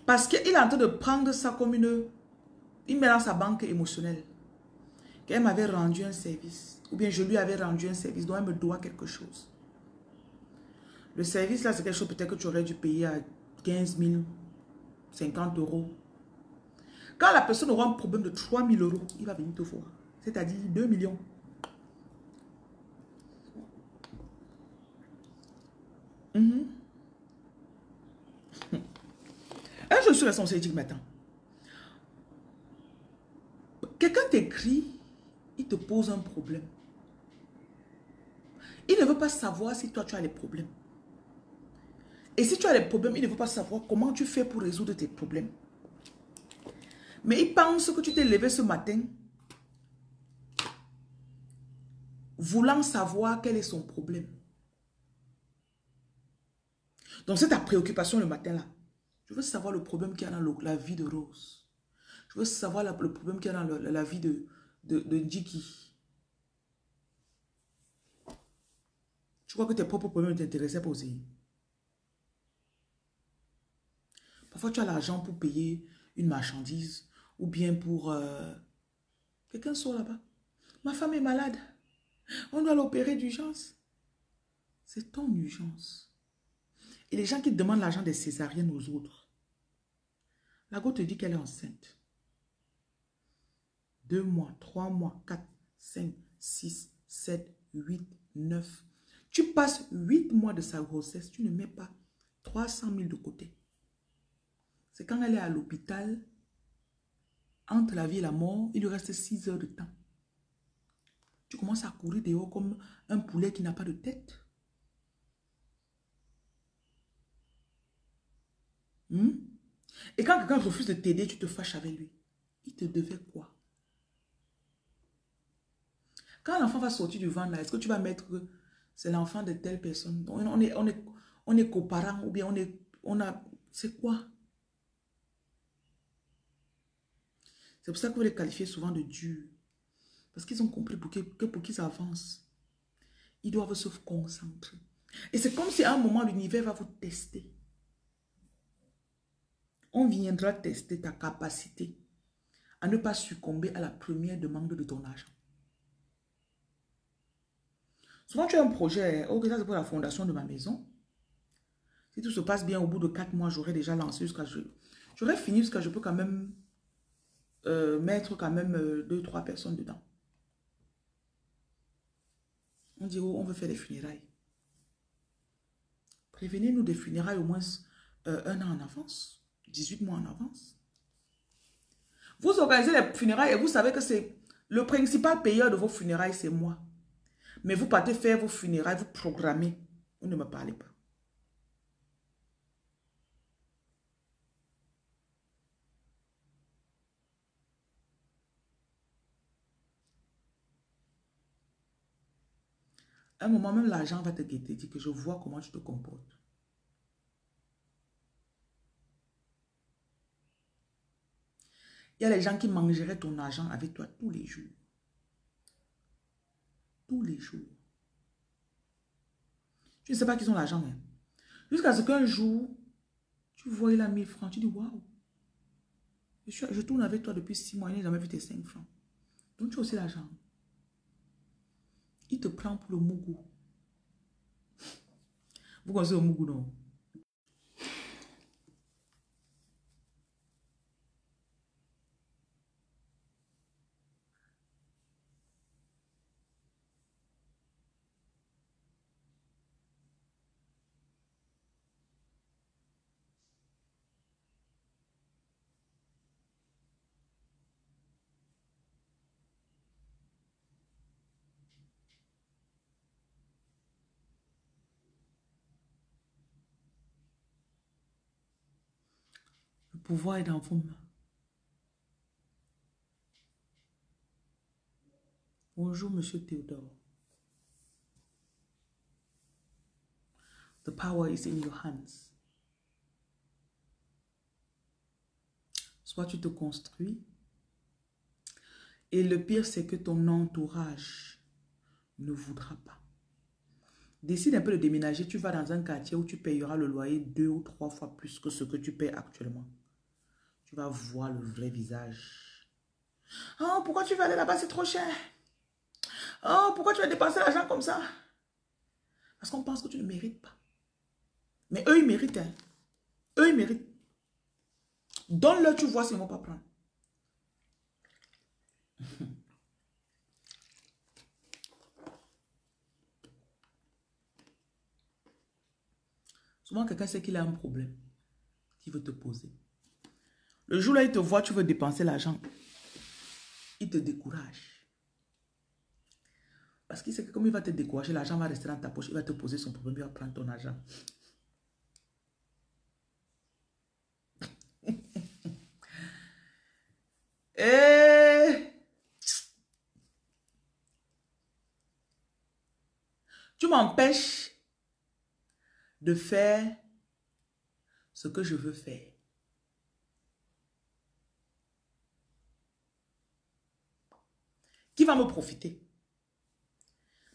Parce qu'il est en train de prendre ça comme une... Il met dans sa banque émotionnelle. Qu'elle m'avait rendu un service. Ou bien je lui avais rendu un service. Donc elle me doit quelque chose. Le service là, c'est quelque chose peut-être que tu aurais dû payer à 15 000, 50 euros. Quand la personne aura un problème de 3 000 euros, il va venir te voir. C'est-à-dire 2 millions. Je suis là, dit matin. Quelqu'un t'écrit, il te pose un problème. Il ne veut pas savoir si toi tu as les problèmes. Et si tu as les problèmes, il ne veut pas savoir comment tu fais pour résoudre tes problèmes. Mais il pense que tu t'es levé ce matin voulant savoir quel est son problème. Donc c'est ta préoccupation le matin là. Je veux savoir le problème qu'il y a dans la vie de Rose. Je veux savoir le problème qu'il y a dans la vie de Jiki. Tu crois que tes propres problèmes ne t'intéressaient pas aussi? Parfois tu as l'argent pour payer une marchandise ou bien pour... Quelqu'un sort là-bas. Ma femme est malade. On doit l'opérer d'urgence. C'est ton urgence. Et les gens qui te demandent l'argent des césariennes aux autres. La go te dit qu'elle est enceinte. 2 mois, 3 mois, 4, 5, 6, 7, 8, 9. Tu passes 8 mois de sa grossesse, tu ne mets pas 300 000 de côté. C'est quand elle est à l'hôpital, entre la vie et la mort, il lui reste 6 heures de temps. Tu commences à courir dehors comme un poulet qui n'a pas de tête. Et quand quelqu'un refuse de t'aider, tu te fâches avec lui. Il te devait quoi? Quand l'enfant va sortir du ventre, est-ce que tu vas mettre que c'est l'enfant de telle personne? On est coparents ou bien c'est quoi? C'est pour ça que vous les qualifiez souvent de durs. Parce qu'ils ont compris que pour qu'ils avancent, ils doivent se concentrer. Et c'est comme si à un moment, l'univers va vous tester. On viendra tester ta capacité à ne pas succomber à la première demande de ton argent. Souvent, tu as un projet, ok, ça c'est pour la fondation de ma maison. Si tout se passe bien, au bout de 4 mois, j'aurai déjà lancé jusqu'à... J'aurais fini jusqu'à je peux quand même mettre quand même 2-3 personnes dedans. On dit, oh, on veut faire des funérailles. Prévenez-nous des funérailles au moins 1 an en avance, 18 mois en avance. Vous organisez les funérailles et vous savez que c'est le principal payeur de vos funérailles, c'est moi. Mais vous partez faire vos funérailles, vous programmez. Vous ne me parlez pas. À un moment, même l'argent va te guetter, dit que je vois comment tu te comportes. Il y a les gens qui mangeraient ton argent avec toi tous les jours. Tous les jours. Tu ne sais pas qu'ils ont l'argent. Hein. Jusqu'à ce qu'un jour, tu vois, il a 1000 francs. Tu dis, waouh. Je tourne avec toi depuis 6 mois. Il n'a jamais vu tes 5 francs. Donc tu as aussi l'argent. Il te prend pour le mougou. Vous connaissez le mougou, non? Le pouvoir est dans vos mains. Bonjour, monsieur Théodore. The power is in your hands. Soit tu te construis. Et le pire, c'est que ton entourage ne voudra pas. Décide un peu de déménager. Tu vas dans un quartier où tu payeras le loyer 2 ou 3 fois plus que ce que tu payes actuellement. Tu vas voir le vrai visage. Oh, pourquoi tu vas aller là-bas? C'est trop cher. Oh, pourquoi tu vas dépenser l'argent comme ça? Parce qu'on pense que tu ne mérites pas. Mais eux, ils méritent. Hein. Eux, ils méritent. Donne-leur, tu vois s'ils ne vont pas prendre. Souvent, quelqu'un sait qu'il a un problème qu'il veut te poser. Le jour là, il te voit, tu veux dépenser l'argent. Il te décourage. Parce qu'il sait que comme il va te décourager, l'argent va rester dans ta poche. Il va te poser son problème, il va prendre ton argent. Et tu m'empêches de faire ce que je veux faire. Qui va me profiter?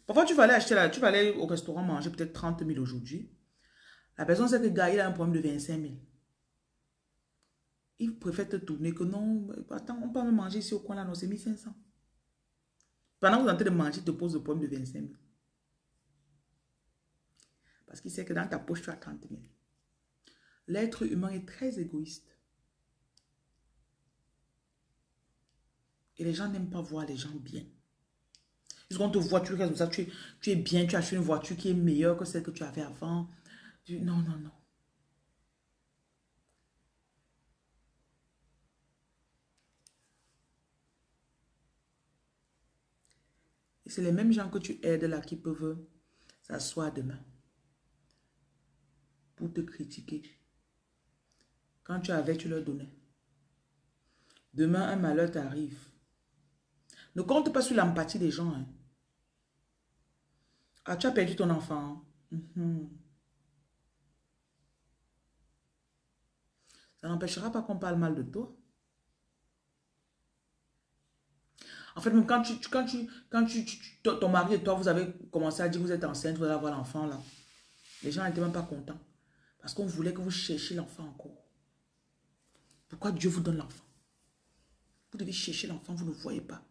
Parfois, tu vas aller acheter là, tu vas aller au restaurant manger peut-être 30 000 aujourd'hui. La personne sait que le gars, il a un problème de 25 000. Il préfère te tourner que non, attends, on peut me manger ici au coin là, non, c'est 1500. Pendant que vous êtes en train de manger, il te pose le problème de 25 000. Parce qu'il sait que dans ta poche, tu as 30 000. L'être humain est très égoïste. Et les gens n'aiment pas voir les gens bien. Ils te voit, tu restes comme ça, tu es bien, tu as acheté une voiture qui est meilleure que celle que tu avais avant. Non, non, non. Et c'est les mêmes gens que tu aides là qui peuvent s'asseoir demain pour te critiquer. Quand tu avais, tu leur donnais. Demain, un malheur t'arrive. Ne compte pas sur l'empathie des gens. Hein. Ah, tu as perdu ton enfant. Ça n'empêchera pas qu'on parle mal de toi. En fait, même quand ton mari et toi, vous avez commencé à dire que vous êtes enceinte, vous allez avoir l'enfant là. Les gens n'étaient même pas contents. Parce qu'on voulait que vous cherchiez l'enfant encore. Pourquoi Dieu vous donne l'enfant? Vous devez chercher l'enfant, vous ne voyez pas.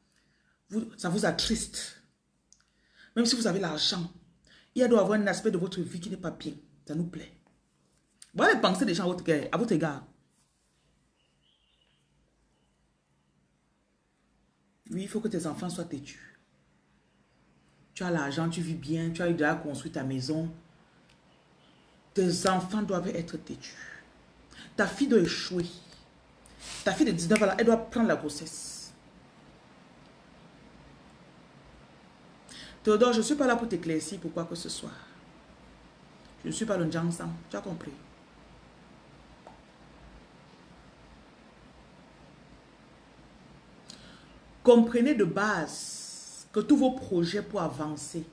Ça vous attriste. Même si vous avez l'argent, il doit y avoir un aspect de votre vie qui n'est pas bien. Ça nous plaît. Voilà les pensées des gens à votre égard. Oui, il faut que tes enfants soient têtus. Tu as l'argent, tu vis bien, tu as déjà construit ta maison. Tes enfants doivent être têtus. Ta fille doit échouer. Ta fille de 19 ans, là, elle doit prendre la grossesse. Théodore, je ne suis pas là pour t'éclaircir pour quoi que ce soit. Je ne suis pas le Njangsang. Tu as compris? Comprenez de base que tous vos projets pour avancer.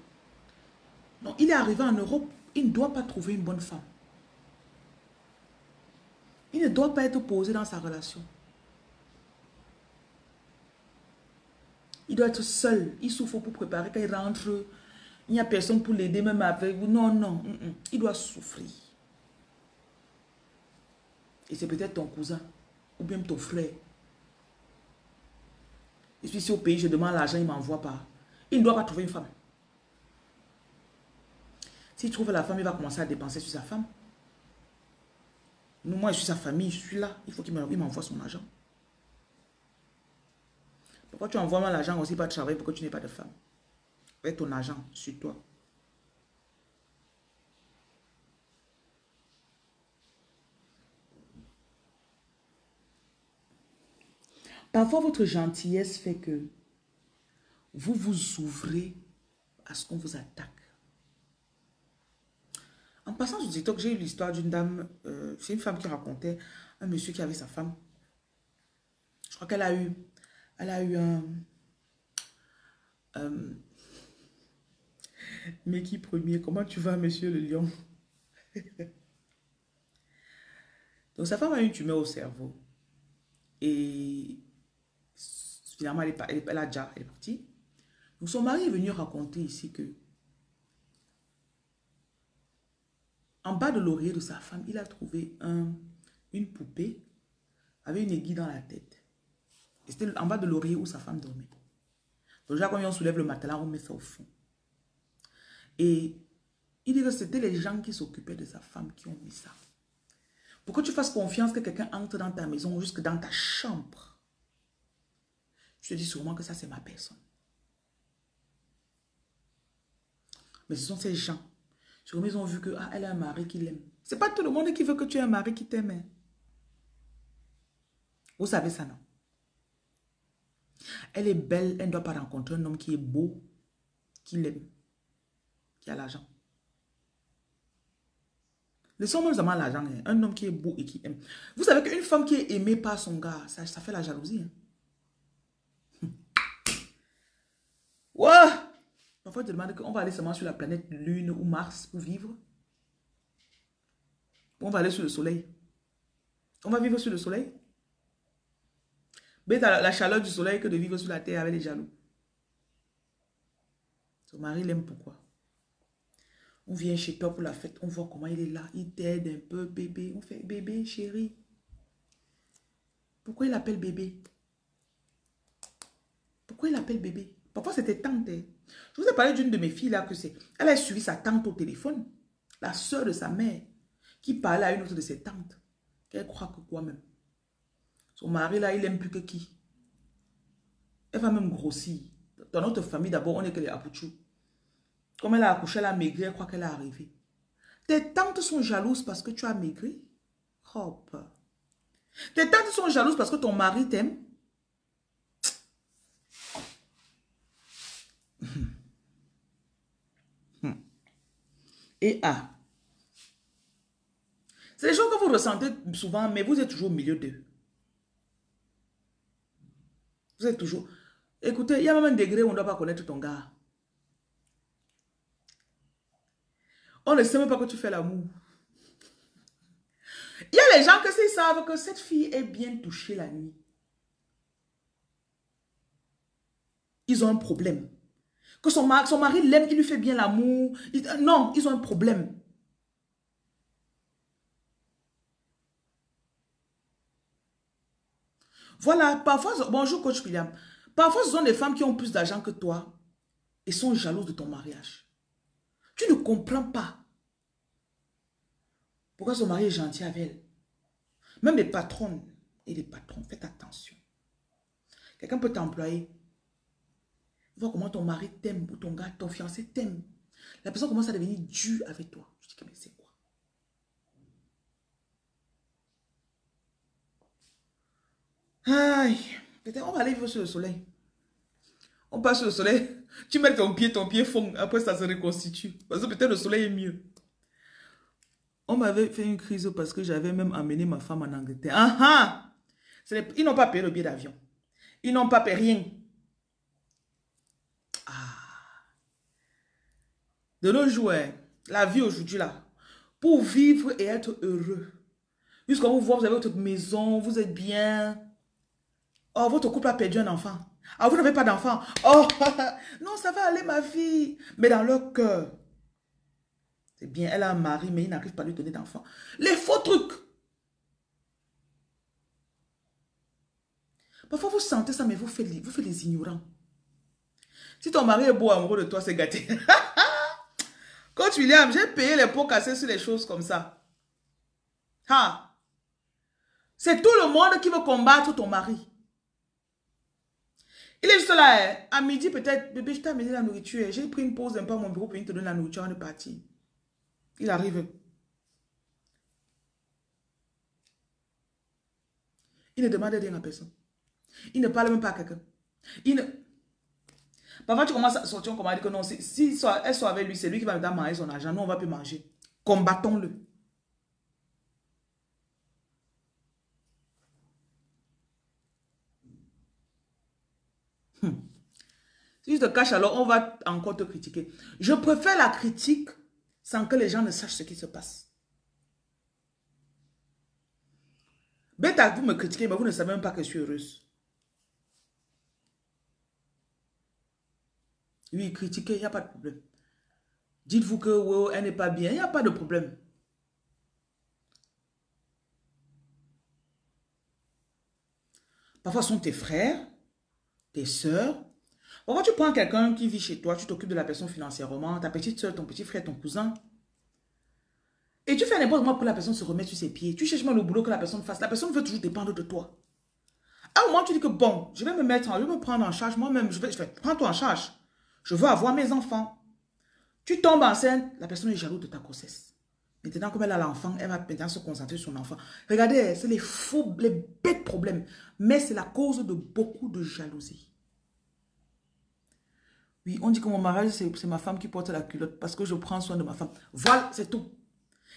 Donc, il est arrivé en Europe, il ne doit pas trouver une bonne femme. Il ne doit pas être posé dans sa relation. Il doit être seul. Il souffre pour préparer. Quand il rentre, il n'y a personne pour l'aider, même avec vous. Non, non. Il doit souffrir. Et c'est peut-être ton cousin ou bien ton frère. Je suis ici au pays, je demande l'argent, il ne m'envoie pas. Il ne doit pas trouver une femme. S'il trouve la femme, il va commencer à dépenser sur sa femme. Moi, je suis sa famille, je suis là. Il faut qu'il m'envoie son argent. Pourquoi tu envoies l'argent aussi pas travailler pour que tu n'aies pas de femme? Avec ton argent sur toi. Parfois, votre gentillesse fait que vous vous ouvrez à ce qu'on vous attaque. En passant sur TikTok, j'ai eu l'histoire d'une dame, c'est une femme qui racontait un monsieur qui avait sa femme. Je crois qu'elle a eu mais qui premier? Comment tu vas, monsieur le lion? Donc, sa femme a eu une tumeur au cerveau. Et finalement, elle est partie. Donc, son mari est venu raconter ici que en bas de l'oreiller de sa femme, il a trouvé une poupée avec une aiguille dans la tête. Et c'était en bas de l'oreiller où sa femme dormait. Donc, déjà, quand on soulève le matelas, on met ça au fond. Et il dit que c'était les gens qui s'occupaient de sa femme qui ont mis ça. Pour que tu fasses confiance que quelqu'un entre dans ta maison ou jusque dans ta chambre, je te dis sûrement que ça, c'est ma personne. Mais ce sont ces gens. Sûrement, ils ont vu que elle a un mari qui l'aime. C'est pas tout le monde qui veut que tu aies un mari qui t'aime. Vous savez ça, non? Elle est belle, elle ne doit pas rencontrer un homme qui est beau, qui l'aime, qui a l'argent. Laissons-moi seulement l'argent. Un homme qui est beau et qui aime. Vous savez qu'une femme qui est aimée par son gars, ça fait la jalousie. Wow! Parfois, tu te demandes qu'on va aller seulement sur la planète Lune ou Mars pour vivre. On va aller sur le soleil. On va vivre sur le soleil. Mais t'as la chaleur du soleil que de vivre sur la terre avec les jaloux. Son mari l'aime pourquoi? On vient chez toi pour la fête, on voit comment il est là. Il t'aide un peu, bébé. On fait bébé, chérie. Pourquoi il appelle bébé? Pourquoi il appelle bébé? Parfois, c'était tante. Je vous ai parlé d'une de mes filles là que c'est. Elle a suivi sa tante au téléphone. La soeur de sa mère. Qui parlait à une autre de ses tantes. Qu'elle croit que quoi même. Son mari là, il aime plus que qui? Elle va même grossir. Dans notre famille, d'abord, on est que les Apouchou. Comme elle a accouché, elle a maigri, elle croit qu'elle est arrivée. Tes tantes sont jalouses parce que tu as maigri. Hop. Tes tantes sont jalouses parce que ton mari t'aime. Et A. C'est des choses que vous ressentez souvent, mais vous êtes toujours au milieu d'eux. Vous êtes toujours... Écoutez, il y a même un degré où on ne doit pas connaître ton gars. On ne sait même pas que tu fais l'amour. Il y a les gens que s'ils savent que cette fille est bien touchée la nuit, ils ont un problème. Que son mari l'aime, il lui fait bien l'amour. Non, ils ont un problème. Voilà, parfois, bonjour coach William. Parfois, ce sont des femmes qui ont plus d'argent que toi et sont jalouses de ton mariage. Tu ne comprends pas pourquoi son mari est gentil avec elle. Même les patronnes et les patrons, faites attention. Quelqu'un peut t'employer. Vois comment ton mari t'aime ou ton gars, ton fiancé t'aime. La personne commence à devenir dure avec toi. Je dis que mais c'est quoi? Aïe. Peut-être on va aller vivre sur le soleil. On passe sur le soleil. Tu mets ton pied fond. Après, ça se reconstitue. Parce que peut-être le soleil est mieux. On m'avait fait une crise parce que j'avais même amené ma femme en Angleterre. Ah ah! Ils n'ont pas payé le billet d'avion. Ils n'ont pas payé rien. De nos jours, la vie aujourd'hui là, pour vivre et être heureux. Jusqu'à vous voir, vous avez votre maison, vous êtes bien. Oh, votre couple a perdu un enfant. Ah, vous n'avez pas d'enfant. Oh, non, ça va aller ma fille. Mais dans leur cœur, c'est bien, elle a un mari, mais il n'arrive pas à lui donner d'enfant. Les faux trucs. Parfois, vous sentez ça, mais vous faites les ignorants. Si ton mari est beau amoureux de toi, c'est gâté. Quand William, j'ai payé les pots cassés sur les choses comme ça. Ha! C'est tout le monde qui veut combattre ton mari. Il est juste là, à midi peut-être, bébé, je t'ai amené la nourriture. J'ai pris une pause un peu à mon bureau pour il te donner la nourriture avant de partir. Il arrive. Il ne demande rien à personne. Il ne parle même pas à quelqu'un. Parfois, tu commences à sortir, on commence à dire que non, si elle soit avec lui, c'est lui qui va me donner manger son argent. Nous, on ne va plus manger. Combattons-le. Si je te cache, alors on va encore te critiquer. Je préfère la critique sans que les gens ne sachent ce qui se passe. Bête, vous me critiquez, mais vous ne savez même pas que je suis heureuse. Oui, critiquez, il n'y a pas de problème. Dites-vous que ouais, elle n'est pas bien, il n'y a pas de problème. Parfois, ce sont tes frères, tes sœurs. Parfois, tu prends quelqu'un qui vit chez toi, tu t'occupes de la personne financièrement, ta petite sœur, ton petit frère, ton cousin. Et tu fais n'importe quoi pour que la personne se remette sur ses pieds. Tu cherches même le boulot que la personne fasse. La personne veut toujours dépendre de toi. À un moment, tu dis que bon, je vais me prendre en charge moi-même. Je vais prends-toi en charge. Je veux avoir mes enfants. Tu tombes enceinte, la personne est jalouse de ta grossesse. Maintenant, comme elle a l'enfant, elle va maintenant se concentrer sur son enfant. Regardez, c'est les bêtes problèmes. Mais c'est la cause de beaucoup de jalousie. Oui, on dit que mon mariage, c'est ma femme qui porte la culotte parce que je prends soin de ma femme. Voilà, c'est tout.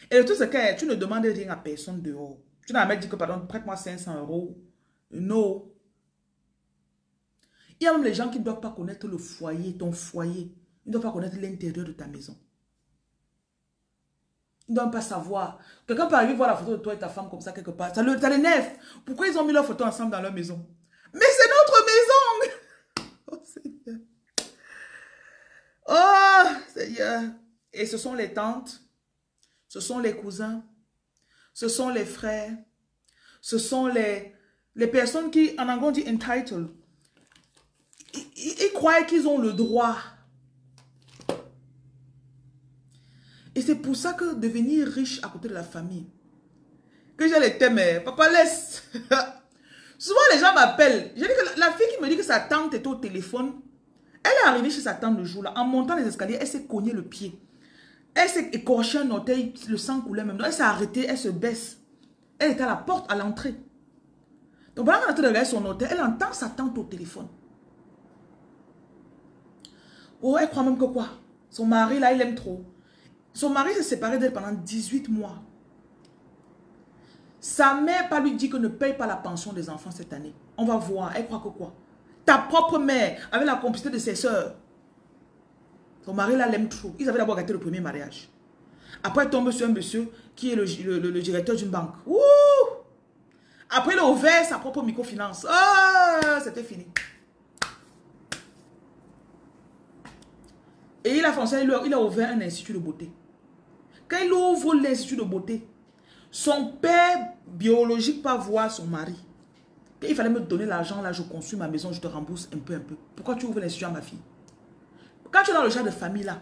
Et le truc, c'est que tu ne demandes rien à personne dehors. Tu n'as jamais dit que, pardon, prête-moi 500 euros. Non. Il y a même les gens qui ne doivent pas connaître le foyer, ton foyer. Ils ne doivent pas connaître l'intérieur de ta maison. Ils ne doivent pas savoir. Quelqu'un peut arriver voir la photo de toi et ta femme comme ça quelque part. Ça l'énerve. Pourquoi ils ont mis leur photo ensemble dans leur maison? Mais c'est notre maison! Oh Seigneur. Oh Seigneur. Et ce sont les tantes. Ce sont les cousins. Ce sont les frères. Ce sont les personnes qui, en anglais, on dit entitled. Ils croient qu'ils ont le droit. Et c'est pour ça que devenir riche à côté de la famille, que j'ai les thèmes, papa laisse. Souvent les gens m'appellent. J'ai dit que la fille qui me dit que sa tante était au téléphone, elle est arrivée chez sa tante le jour là. En montant les escaliers, elle s'est cognée le pied. Elle s'est écorché un orteil, le sang coulait même. Donc elle s'est arrêtée, elle se baisse. Elle était à la porte, à l'entrée. Donc pendant qu'elle est en train de regarder son orteil, elle entend sa tante au téléphone. Oh, elle croit même que quoi? Son mari là, il aime trop. Son mari s'est séparé d'elle pendant 18 mois. Sa mère pas lui dit que ne paye pas la pension des enfants cette année. On va voir. Elle croit que quoi? Ta propre mère, avec la complicité de ses soeurs. Son mari là l'aime trop. Ils avaient d'abord gâté le premier mariage. Après, elle tombe sur un monsieur qui est le directeur d'une banque. Ouh! Après, il a ouvert sa propre microfinance. Ah, c'était fini. Et il a foncé, il a ouvert un institut de beauté. Quand il ouvre l'institut de beauté, son père biologique va voir son mari. Et il fallait me donner l'argent, là, je construis ma maison, je te rembourse un peu, un peu. Pourquoi tu ouvres l'institut à ma fille? Quand tu es dans le genre de famille là,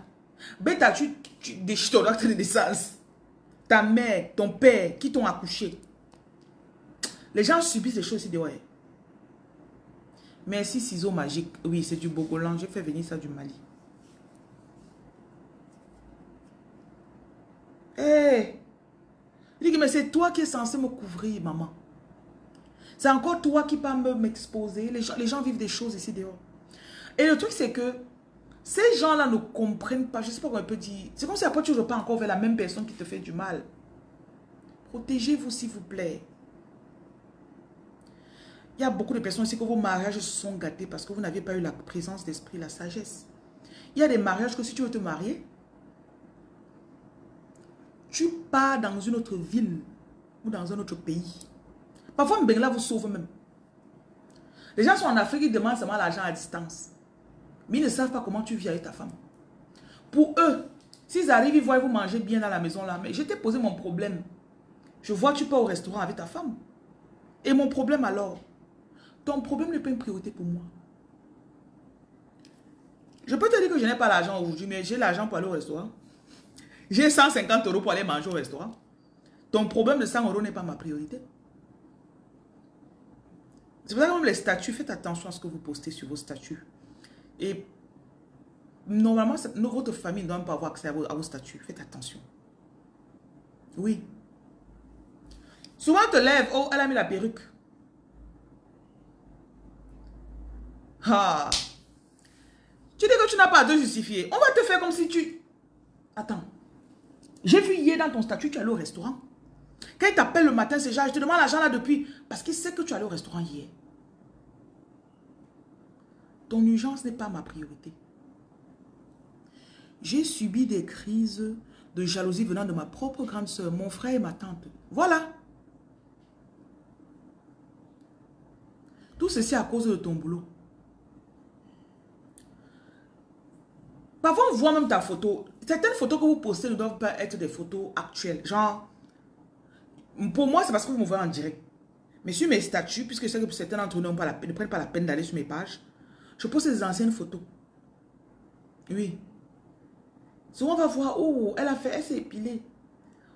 bêta, tu déchires ton acte de naissance. Ta mère, ton père, qui t'ont accouché. Les gens subissent des choses ici dehors. Merci, ciseaux magiques. Oui, c'est du Bogolan. J'ai fait venir ça du Mali. Hé! Il dit que mais c'est toi qui es censé me couvrir, maman. C'est encore toi qui peux m'exposer. Les gens vivent des choses ici dehors. Et le truc, c'est que ces gens-là ne comprennent pas. Je ne sais pas comment on peut dire. C'est comme si après tu ne repars encore vers la même personne qui te fait du mal. Protégez-vous, s'il vous plaît. Il y a beaucoup de personnes ici que vos mariages se sont gâtés parce que vous n'avez pas eu la présence d'esprit, la sagesse. Il y a des mariages que si tu veux te marier, tu pars dans une autre ville ou dans un autre pays. Parfois, Mbengla vous sauve même. Les gens sont en Afrique, ils demandent seulement l'argent à distance. Mais ils ne savent pas comment tu vis avec ta femme. Pour eux, s'ils arrivent, ils voient vous manger bien dans la maison là. Mais je t'ai posé mon problème. Je vois que tu pars au restaurant avec ta femme. Et mon problème alors? Ton problème n'est pas une priorité pour moi. Je peux te dire que je n'ai pas l'argent aujourd'hui, mais j'ai l'argent pour aller au restaurant. J'ai 150 € pour aller manger au restaurant. Ton problème de 100 € n'est pas ma priorité. C'est pour ça que même les statuts, faites attention à ce que vous postez sur vos statuts. Et normalement, votre famille ne doit pas avoir accès à vos statuts. Faites attention. Oui. Souvent, on te lève. Oh, elle a mis la perruque. Ah. Tu dis que tu n'as pas à te justifier. On va te faire comme si tu... Attends. J'ai vu hier dans ton statut, tu es allé au restaurant. Quand il t'appelle le matin, c'est genre, je te demande l'argent là depuis. Parce qu'il sait que tu es allé au restaurant hier. Ton urgence n'est pas ma priorité. J'ai subi des crises de jalousie venant de ma propre grande soeur, mon frère et ma tante. Voilà. Tout ceci à cause de ton boulot. Parfois, on voit même ta photo. Certaines photos que vous postez ne doivent pas être des photos actuelles. Genre, pour moi, c'est parce que vous me voyez en direct. Mais sur mes statuts, puisque je sais que certains d'entre eux ne prennent pas la peine d'aller sur mes pages, je poste des anciennes photos. Oui. Souvent, on va voir, oh, elle s'est épilée.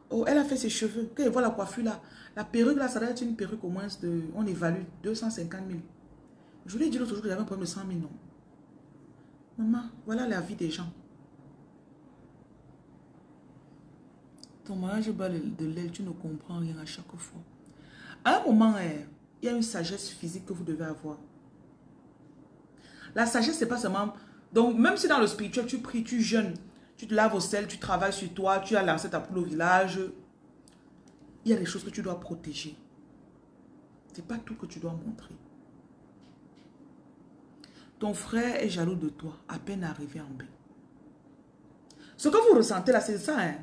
Oh, elle a fait ses cheveux. Quand elle voit la coiffure là, la perruque là, ça doit être une perruque au moins de, on évalue, 250 000. Je lui ai dit l'autre jour que j'avais un problème de 100 000, non. Maman, voilà la vie des gens. Ton mariage bat de l'aile, tu ne comprends rien à chaque fois. À un moment, il y a une sagesse physique que vous devez avoir. La sagesse, c'est pas seulement... Donc, même si dans le spirituel, tu pries, tu jeûnes, tu te laves au sel, tu travailles sur toi, tu as lancé ta poule au village, il y a des choses que tu dois protéger. Ce n'est pas tout que tu dois montrer. Ton frère est jaloux de toi, à peine arrivé en bain. Ce que vous ressentez là, c'est ça. Hein?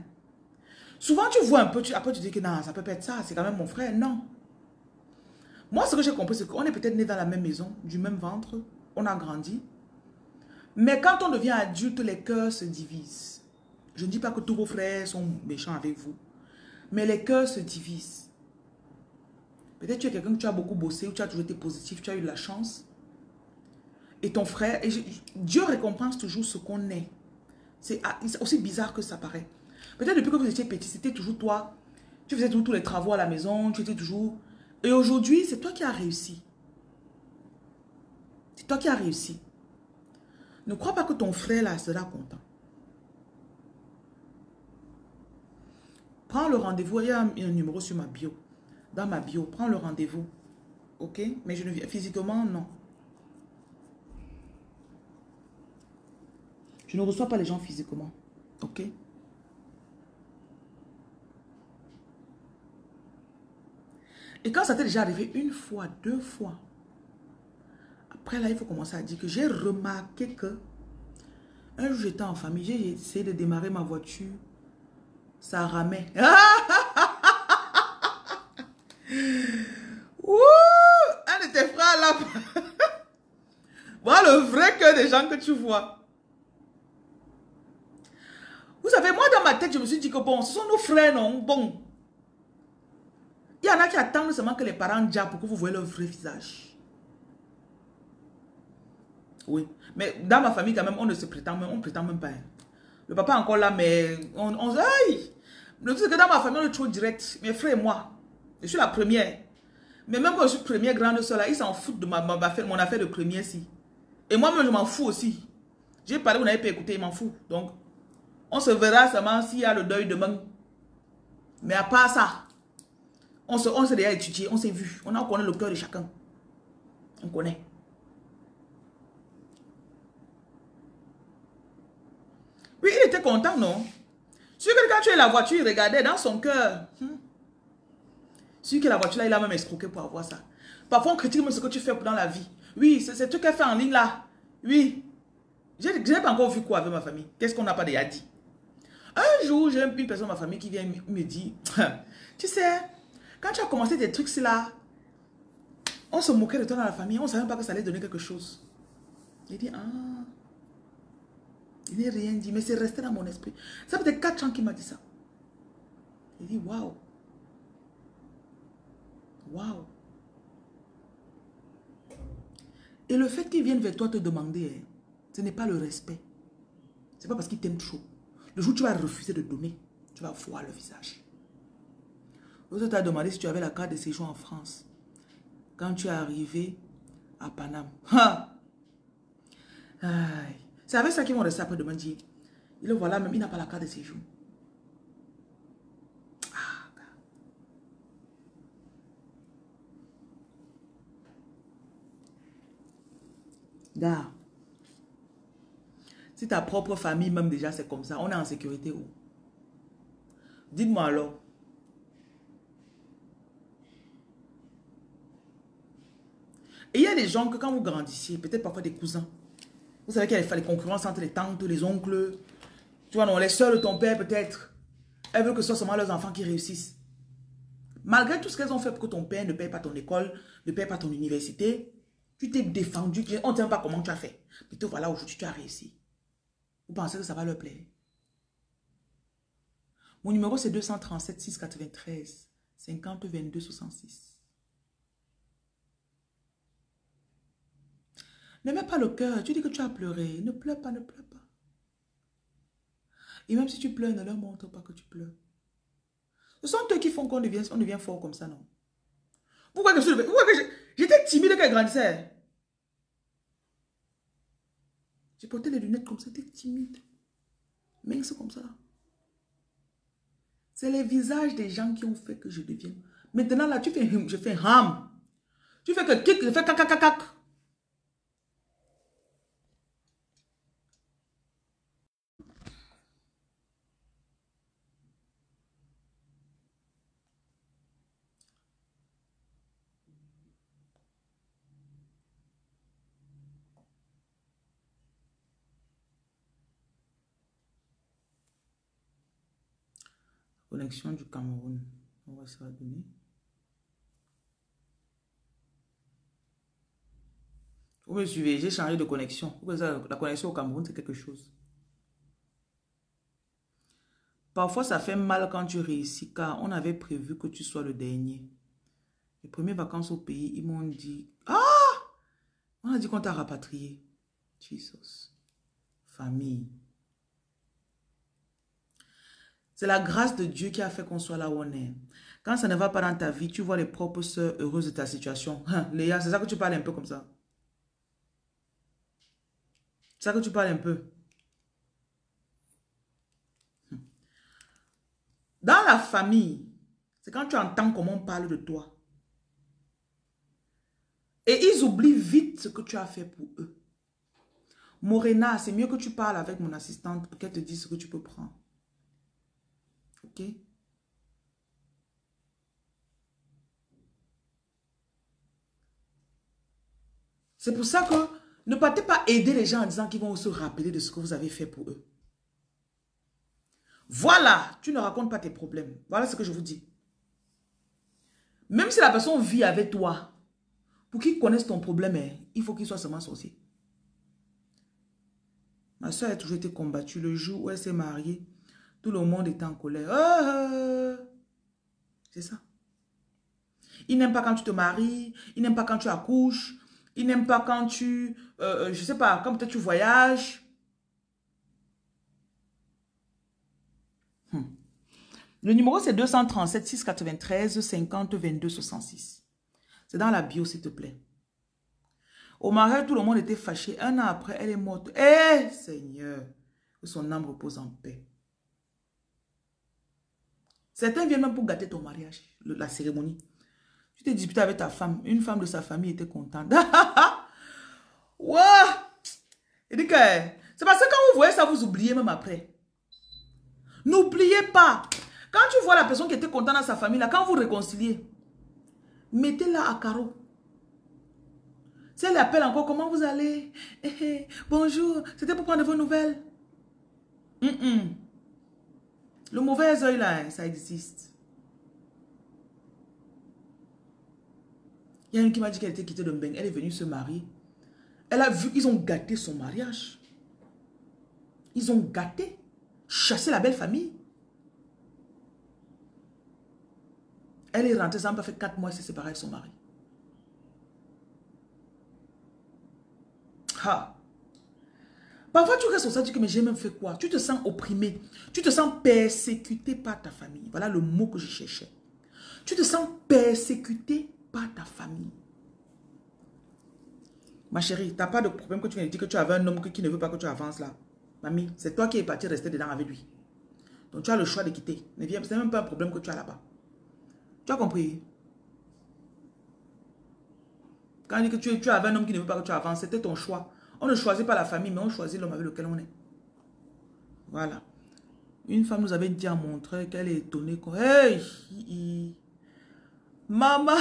Souvent, tu vois un peu, après tu dis que non, ça peut pas être ça, c'est quand même mon frère. Non. Moi, ce que j'ai compris, c'est qu'on est peut-être né dans la même maison, du même ventre, on a grandi. Mais quand on devient adulte, les cœurs se divisent. Je ne dis pas que tous vos frères sont méchants avec vous. Mais les cœurs se divisent. Peut-être que tu es quelqu'un que tu as beaucoup bossé, ou tu as toujours été positif, tu as eu de la chance. Et ton frère, Dieu récompense toujours ce qu'on est. C'est aussi bizarre que ça paraît. Peut-être depuis que vous étiez petit, c'était toujours toi. Tu faisais tous les travaux à la maison, tu étais toujours... Et aujourd'hui, c'est toi qui as réussi. C'est toi qui as réussi. Ne crois pas que ton frère là sera content. Prends le rendez-vous. Il y a un numéro sur ma bio. Dans ma bio, prends le rendez-vous. Ok? Mais je ne viens physiquement, non. Je ne reçois pas les gens physiquement. Ok? Et quand ça t'est déjà arrivé une fois, deux fois, après là, il faut commencer à dire que j'ai remarqué que un jour j'étais en famille, j'ai essayé de démarrer ma voiture, ça ramait. Ouh, un de tes frères là. Voilà le vrai cœur des gens que tu vois. Vous savez, moi dans ma tête, je me suis dit que bon, ce sont nos frères, non? Bon. Il y en a qui attendent seulement que les parents disent pour que vous voyez leur vrai visage. Oui. Mais dans ma famille, quand même, on ne se prétend même, on prétend même pas. Le papa est encore là, mais on se dit, aïe! Le truc c'est que dans ma famille, on est trop direct. Mes frères et moi, je suis la première. Mais même quand je suis première grande soeur, là, ils s'en foutent de mon affaire de première, si. Et moi-même, je m'en fous aussi. J'ai parlé, vous n'avez pas écouté, il m'en fout. Donc, on se verra seulement s'il y a le deuil demain. Mais à part ça, On s'est déjà étudié, on s'est vu. On connaît le cœur de chacun. On connaît. Oui, il était content, non? Sûr que quand tu es la voiture, il regardait dans son cœur. Sûr que la voiture, là, il a même escroqué pour avoir ça. Parfois, on critique même ce que tu fais dans la vie. Oui, c'est ce truc qu'elle fait en ligne, là. Oui. Je n'ai pas encore vu quoi avec ma famille. Qu'est-ce qu'on n'a pas déjà dit? Un jour, j'ai une personne de ma famille qui vient me dire, tu sais, quand tu as commencé des trucs là, on se moquait de toi dans la famille, on ne savait pas que ça allait donner quelque chose. J'ai dit, ah, il n'est rien dit, mais c'est resté dans mon esprit. Ça fait 4 ans qu'il m'a dit ça. J'ai dit, waouh. Waouh. Et le fait qu'il vienne vers toi te demander, ce n'est pas le respect. Ce n'est pas parce qu'il t'aime trop. Le jour où tu vas refuser de donner, tu vas voir le visage. L'autre t'a demandé si tu avais la carte de séjour en France. Quand tu es arrivé à Paname. C'est avec ça qu'ils vont rester après demain dire. Il le voilà même, il n'a pas la carte de séjour. Gars. Si ta propre famille même déjà c'est comme ça, on est en sécurité où? Dites-moi alors. Et il y a des gens que quand vous grandissiez, peut-être parfois des cousins, vous savez qu'il y a les concurrences entre les tantes, les oncles, tu vois, non, les soeurs de ton père peut-être. Elles veulent que ce soit seulement leurs enfants qui réussissent. Malgré tout ce qu'elles ont fait pour que ton père ne paye pas ton école, ne paye pas ton université, tu t'es défendu, on ne sait pas comment tu as fait. Mais te voilà, aujourd'hui tu as réussi. Vous pensez que ça va leur plaire? Mon numéro c'est 237 693 50 22 66. Ne mets pas le cœur. Tu dis que tu as pleuré. Ne pleure pas, ne pleure pas. Et même si tu pleures, ne leur montre pas que tu pleures. Ce sont eux qui font qu'on devient fort comme ça, non? Pourquoi que j'étais timide quand je grandissais? J'ai porté les lunettes comme ça, j'étais timide. Mince comme ça. C'est les visages des gens qui ont fait que je devienne. Maintenant, là, tu fais hum, je fais ham. Tu fais que kick, je fais cac. Connexion du Cameroun. On va se donner. Vous me suivez, j'ai changé de connexion. La connexion au Cameroun, c'est quelque chose. Parfois, ça fait mal quand tu réussis, car on avait prévu que tu sois le dernier. Les premières vacances au pays, ils m'ont dit, ah! On a dit qu'on t'a rapatrié. Jesus. Famille. C'est la grâce de Dieu qui a fait qu'on soit là où on est. Quand ça ne va pas dans ta vie, tu vois les propres sœurs heureuses de ta situation. Léa, c'est ça que tu parles un peu comme ça. C'est ça que tu parles un peu. Dans la famille, c'est quand tu entends comment on parle de toi. Et ils oublient vite ce que tu as fait pour eux. Morena, c'est mieux que tu parles avec mon assistante pour qu'elle te dise ce que tu peux prendre. Ok? C'est pour ça que ne partez pas aider les gens en disant qu'ils vont se rappeler de ce que vous avez fait pour eux. Voilà, tu ne racontes pas tes problèmes. Voilà ce que je vous dis. Même si la personne vit avec toi, pour qu'il connaisse ton problème, il faut qu'il soit seulement sorcier. Ma soeur a toujours été combattue. Le jour où elle s'est mariée, tout le monde était en colère. C'est ça. Il n'aime pas quand tu te maries, il n'aime pas quand tu accouches, il n'aime pas quand tu, je sais pas, quand peut-être tu voyages. Le numéro c'est 237 693 50 22 66. C'est dans la bio s'il te plaît. Au mariage, tout le monde était fâché. Un an après, elle est morte. Eh, Seigneur, que son âme repose en paix. Certains viennent même pour gâter ton mariage, la cérémonie. Tu t'es disputé avec ta femme. Une femme de sa famille était contente. Wow! Il dit que c'est parce que quand vous voyez ça, vous oubliez même après. N'oubliez pas. Quand tu vois la personne qui était contente dans sa famille, là, quand vous réconciliez, mettez-la à carreau. Si elle appelle encore, comment vous allez? Bonjour, c'était pour prendre vos nouvelles. Le mauvais œil là, ça existe. Il y a une qui m'a dit qu'elle était quittée de Mbeng. Elle est venue se marier. Elle a vu, ils ont gâté son mariage. Ils ont gâté, chassé la belle famille. Elle est rentrée, ça n'a pas fait 4 mois, elle s'est séparée de son mari. Ha. Parfois, tu restes au stade, tu dis que mais j'ai même fait quoi? Tu te sens opprimé. Tu te sens persécuté par ta famille. Voilà le mot que je cherchais. Tu te sens persécuté par ta famille. Ma chérie, tu n'as pas de problème que tu viens de dire que tu avais un homme qui ne veut pas que tu avances là. Mamie, c'est toi qui es parti rester dedans avec lui. Donc tu as le choix de quitter. Ce n'est même pas un problème que tu as là-bas. Tu as compris? Quand on dit que tu avais un homme qui ne veut pas que tu avances, c'était ton choix. On ne choisit pas la famille, mais on choisit l'homme avec lequel on est. Voilà. Une femme nous avait dit à montrer qu'elle est étonnée. Hey! Maman!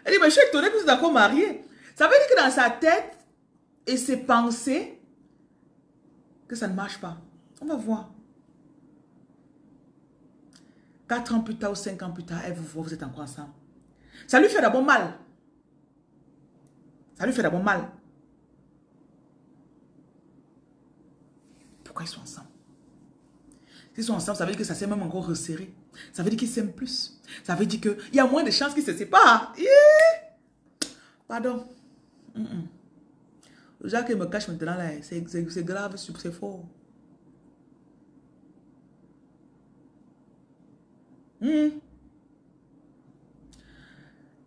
Elle dit, mais je suis étonnée que vous êtes encore marié. Ça veut dire que dans sa tête et ses pensées, que ça ne marche pas. On va voir. 4 ans plus tard ou 5 ans plus tard, elle vous voit, vous êtes encore ensemble. Ça lui fait d'abord mal. Ça lui fait d'abord mal. Pourquoi ils sont ensemble? S'ils sont ensemble, ça veut dire que ça s'est même encore resserré. Ça veut dire qu'ils s'aiment plus. Ça veut dire qu'il y a moins de chances qu'ils se séparent. Pardon. Le Jacques me cache maintenant là. C'est grave, c'est fort.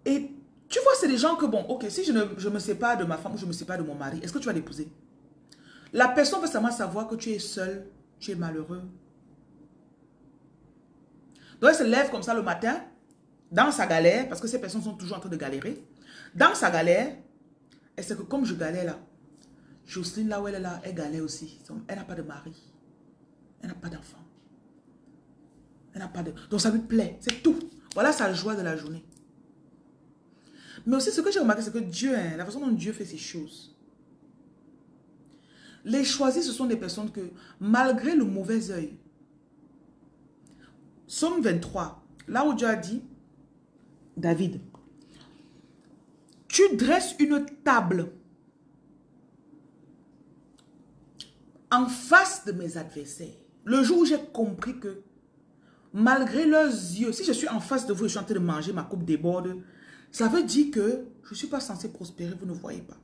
Et tu vois, c'est des gens que bon, ok, si je me sépare de ma femme ou je me sépare de mon mari, est-ce que tu vas l'épouser? La personne veut seulement savoir que tu es seul, tu es malheureux. Donc elle se lève comme ça le matin, dans sa galère, parce que ces personnes sont toujours en train de galérer. Dans sa galère, elle sait que comme je galère là, Jocelyne là où elle est là, elle galère aussi. Elle n'a pas de mari. Elle n'a pas d'enfant. Elle n'a pas de... Donc ça lui plaît, c'est tout. Voilà sa joie de la journée. Mais aussi ce que j'ai remarqué, c'est que Dieu, la façon dont Dieu fait ses choses. Les choisis, ce sont des personnes que, malgré le mauvais œil, Psaume 23, là où Dieu a dit, David, tu dresses une table en face de mes adversaires. Le jour où j'ai compris que, malgré leurs yeux, si je suis en face de vous et je suis en train de manger, ma coupe déborde, ça veut dire que je ne suis pas censé prospérer, vous ne voyez pas.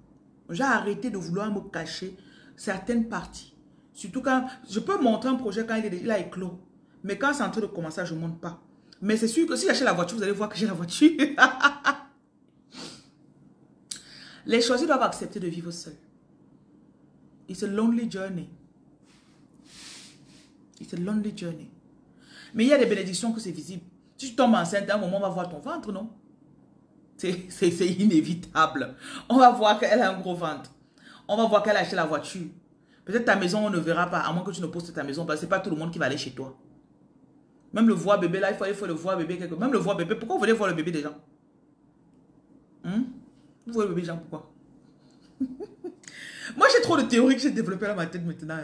J'ai arrêté de vouloir me cacher certaines parties. Surtout quand je peux montrer un projet quand il a éclos. Mais quand c'est en train de commencer, je ne montre pas. Mais c'est sûr que si j'achète la voiture, vous allez voir que j'ai la voiture. Les choisis doivent accepter de vivre seuls. It's a lonely journey. It's a lonely journey. Mais il y a des bénédictions que c'est visible. Si tu tombes enceinte, à un moment, on va voir ton ventre, non? C'est inévitable. On va voir qu'elle a un gros ventre. On va voir qu'elle a acheté la voiture. Peut-être ta maison, on ne verra pas, à moins que tu ne postes ta maison, parce que ce n'est pas tout le monde qui va aller chez toi. Même le voir bébé, là, il faut le voir bébé. Même le voir bébé, pourquoi vous voulez voir le bébé des gens? Vous voyez le bébé des gens, pourquoi? Moi, j'ai trop de théories que j'ai développées dans ma tête maintenant.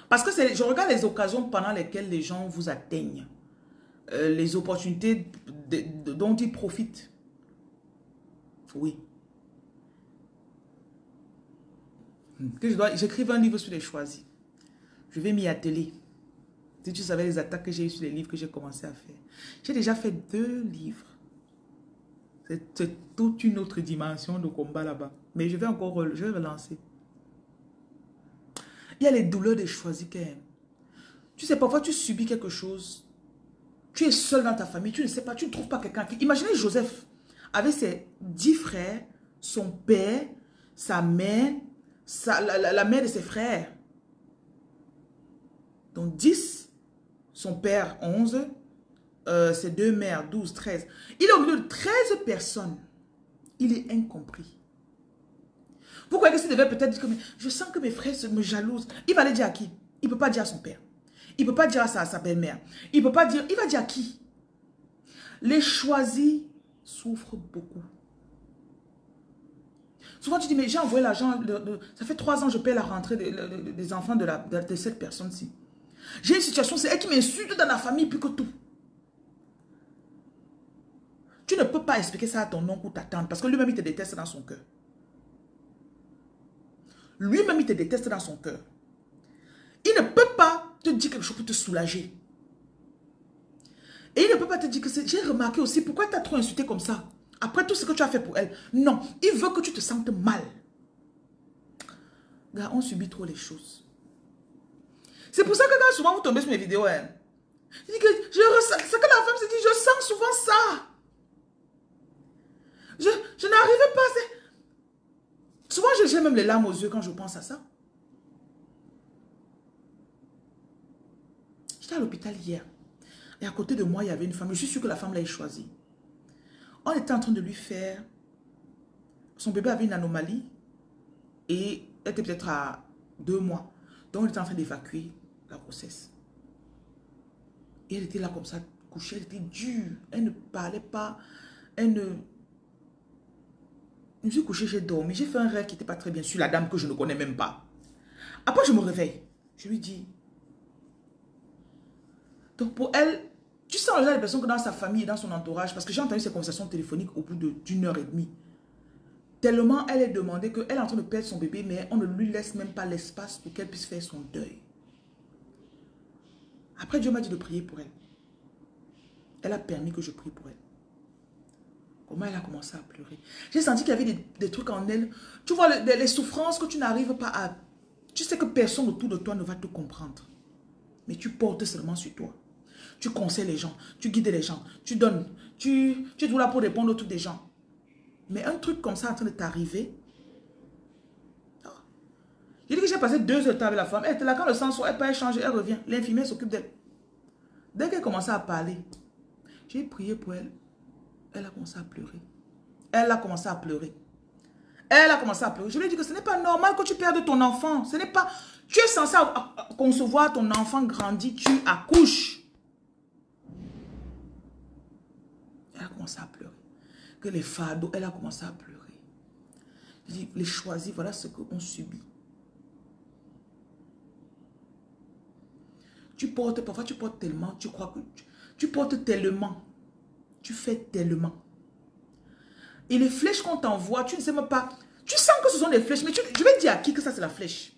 Parce que je regarde les occasions pendant lesquelles les gens vous atteignent. Les opportunités dont ils profitent. Oui. J'écrive un livre sur les choisis. Je vais m'y atteler. Si tu savais les attaques que j'ai eues sur les livres que j'ai commencé à faire. J'ai déjà fait 2 livres. C'est toute une autre dimension de combat là-bas. Mais je vais relancer. Il y a les douleurs des choisis quand même. Tu sais, parfois tu subis quelque chose. Tu es seul dans ta famille. Tu ne sais pas, tu ne trouves pas quelqu'un qui... Imaginez Joseph avec ses 10 frères, son père, sa mère, la mère de ses frères. Donc 10, son père 11, ses deux mères 12, 13. Il est au milieu de 13 personnes. Il est incompris. Vous croyez que s'il devait peut-être dire que je sens que mes frères me jalousent. Il va aller dire à qui? Il ne peut pas dire à son père. Il ne peut pas dire à sa belle-mère. Il ne peut pas dire. Il va dire à qui? Les choisis souffrent beaucoup. Souvent tu dis, mais j'ai envoyé l'argent. Ça fait 3 ans que je paie la rentrée des enfants de cette personne-ci. J'ai une situation, c'est elle qui m'insulte dans la famille plus que tout. Tu ne peux pas expliquer ça à ton oncle ou ta tante parce que lui-même il te déteste dans son cœur. Lui-même il te déteste dans son cœur. Il ne peut pas te dire quelque chose pour te soulager. Et il ne peut pas te dire que c'est... J'ai remarqué aussi, pourquoi tu as trop insulté comme ça? Après tout ce que tu as fait pour elle. Non, il veut que tu te sentes mal. Gars, on subit trop les choses. C'est pour ça que quand souvent vous tombez sur mes vidéos, hein, je dis que je ressens... C'est que la femme se dit, je sens souvent ça. Je n'arrivais pas. Souvent, j'ai même les larmes aux yeux quand je pense à ça. J'étais à l'hôpital hier. Et à côté de moi, il y avait une femme. Je suis sûre que la femme l'ait choisie. On était en train de lui faire... Son bébé avait une anomalie. Et elle était peut-être à 2 mois. Donc, on était en train d'évacuer la grossesse. Et elle était là comme ça, couchée. Elle était dure. Elle ne parlait pas. Elle ne... Je me suis couchée, j'ai dormi. J'ai fait un rêve qui n'était pas très bien sur la dame que je ne connais même pas. Après, je me réveille. Je lui dis... Donc, pour elle... Tu sens déjà les personnes que dans sa famille et dans son entourage, parce que j'ai entendu ces conversations téléphoniques au bout d'une heure et demie. Tellement elle est demandée qu'elle est en train de perdre son bébé, mais on ne lui laisse même pas l'espace pour qu'elle puisse faire son deuil. Après, Dieu m'a dit de prier pour elle. Elle a permis que je prie pour elle. Comment elle a commencé à pleurer. J'ai senti qu'il y avait des trucs en elle. Tu vois, les souffrances que tu n'arrives pas à... Tu sais que personne autour de toi ne va te comprendre. Mais tu portes seulement sur toi. Tu conseilles les gens, tu guides les gens, tu donnes, tu es tout là pour répondre aux trucs des gens. Mais un truc comme ça en train de t'arriver. J'ai dit que j'ai passé 2 heures avec la femme. Elle était là quand le sang sort, elle peut échanger, elle revient. L'infirmière s'occupe d'elle. Dès qu'elle commençait à parler, j'ai prié pour elle. Elle a commencé à pleurer. Elle a commencé à pleurer. Elle a commencé à pleurer. Je lui ai dit que ce n'est pas normal que tu perdes ton enfant. Ce n'est pas... Tu es censé concevoir ton enfant grandi, tu accouches. Elle a commencé à pleurer. Que les fardeaux, elle a commencé à pleurer. Je dis, les choisis, voilà ce qu'on subit. Tu portes, parfois tu portes tellement, tu crois que tu portes tellement. Tu fais tellement. Et les flèches qu'on t'envoie, tu ne sais même pas. Tu sens que ce sont des flèches, mais je vais dire à qui que ça c'est la flèche.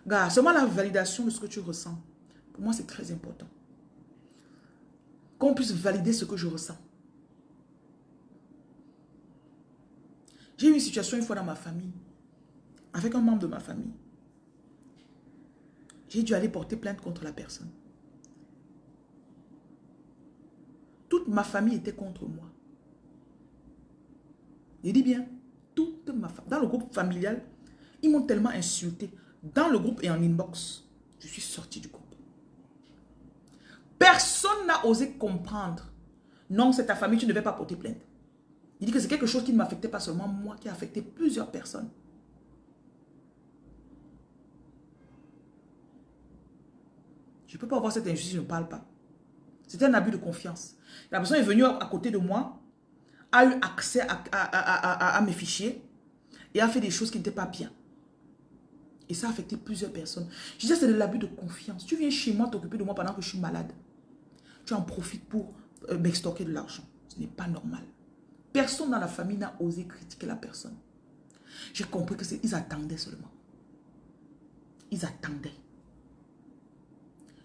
Gars, seulement la validation de ce que tu ressens. Pour moi, c'est très important. Qu'on puisse valider ce que je ressens. J'ai eu une situation une fois dans ma famille, avec un membre de ma famille. J'ai dû aller porter plainte contre la personne. Toute ma famille était contre moi. Je dis bien, toute ma famille. Dans le groupe familial, ils m'ont tellement insulté. Dans le groupe et en inbox, je suis sortie du groupe. Personne n'a osé comprendre. Non, c'est ta famille, tu ne devais pas porter plainte. Il dit que c'est quelque chose qui ne m'affectait pas seulement moi, qui a affecté plusieurs personnes. Je ne peux pas avoir cette injustice, je ne parle pas. C'était un abus de confiance. La personne est venue à côté de moi, a eu accès à mes fichiers et a fait des choses qui n'étaient pas bien. Et ça a affecté plusieurs personnes. Je disais, c'est de l'abus de confiance. Tu viens chez moi t'occuper de moi pendant que je suis malade. Tu en profites pour m'extorquer de l'argent. Ce n'est pas normal. Personne dans la famille n'a osé critiquer la personne. J'ai compris que ils attendaient seulement. Ils attendaient.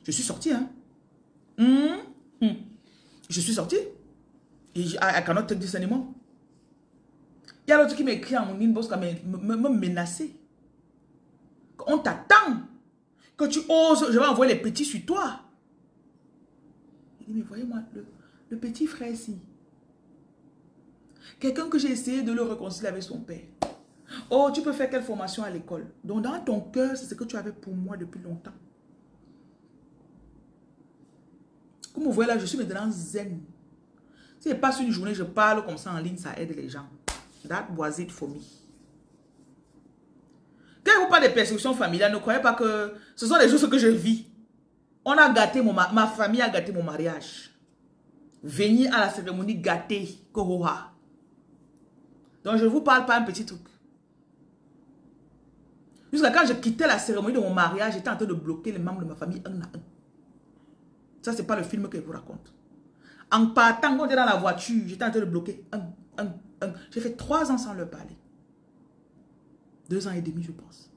Je suis sortie, hein. Je suis sortie. Et I cannot take this anymore. Il y a l'autre qui m'écrit en mon inbox comme me menacer. On t'attend. Que tu oses, je vais envoyer les petits sur toi. Il dit, mais voyez-moi, le petit frère ici. Quelqu'un que j'ai essayé de le réconcilier avec son père. Oh, tu peux faire quelle formation à l'école? Donc dans ton cœur, c'est ce que tu avais pour moi depuis longtemps. Comme vous voyez là, je suis maintenant zen. Si je passe une journée, je parle comme ça en ligne, ça aide les gens. That was it for me. Quand je vous parle des persécutions familiales, ne croyez pas que ce sont des choses que je vis. On a gâté ma famille a gâté mon mariage. Venir à la cérémonie gâtée. Koroha. Donc je ne vous parle pas un petit truc. Jusqu'à quand je quittais la cérémonie de mon mariage, j'étais en train de bloquer les membres de ma famille un à un. Ça, c'est pas le film que je vous raconte. En partant, quand j'étais dans la voiture, j'étais en train de bloquer un. J'ai fait 3 ans sans leur parler. 2 ans et demi, je pense.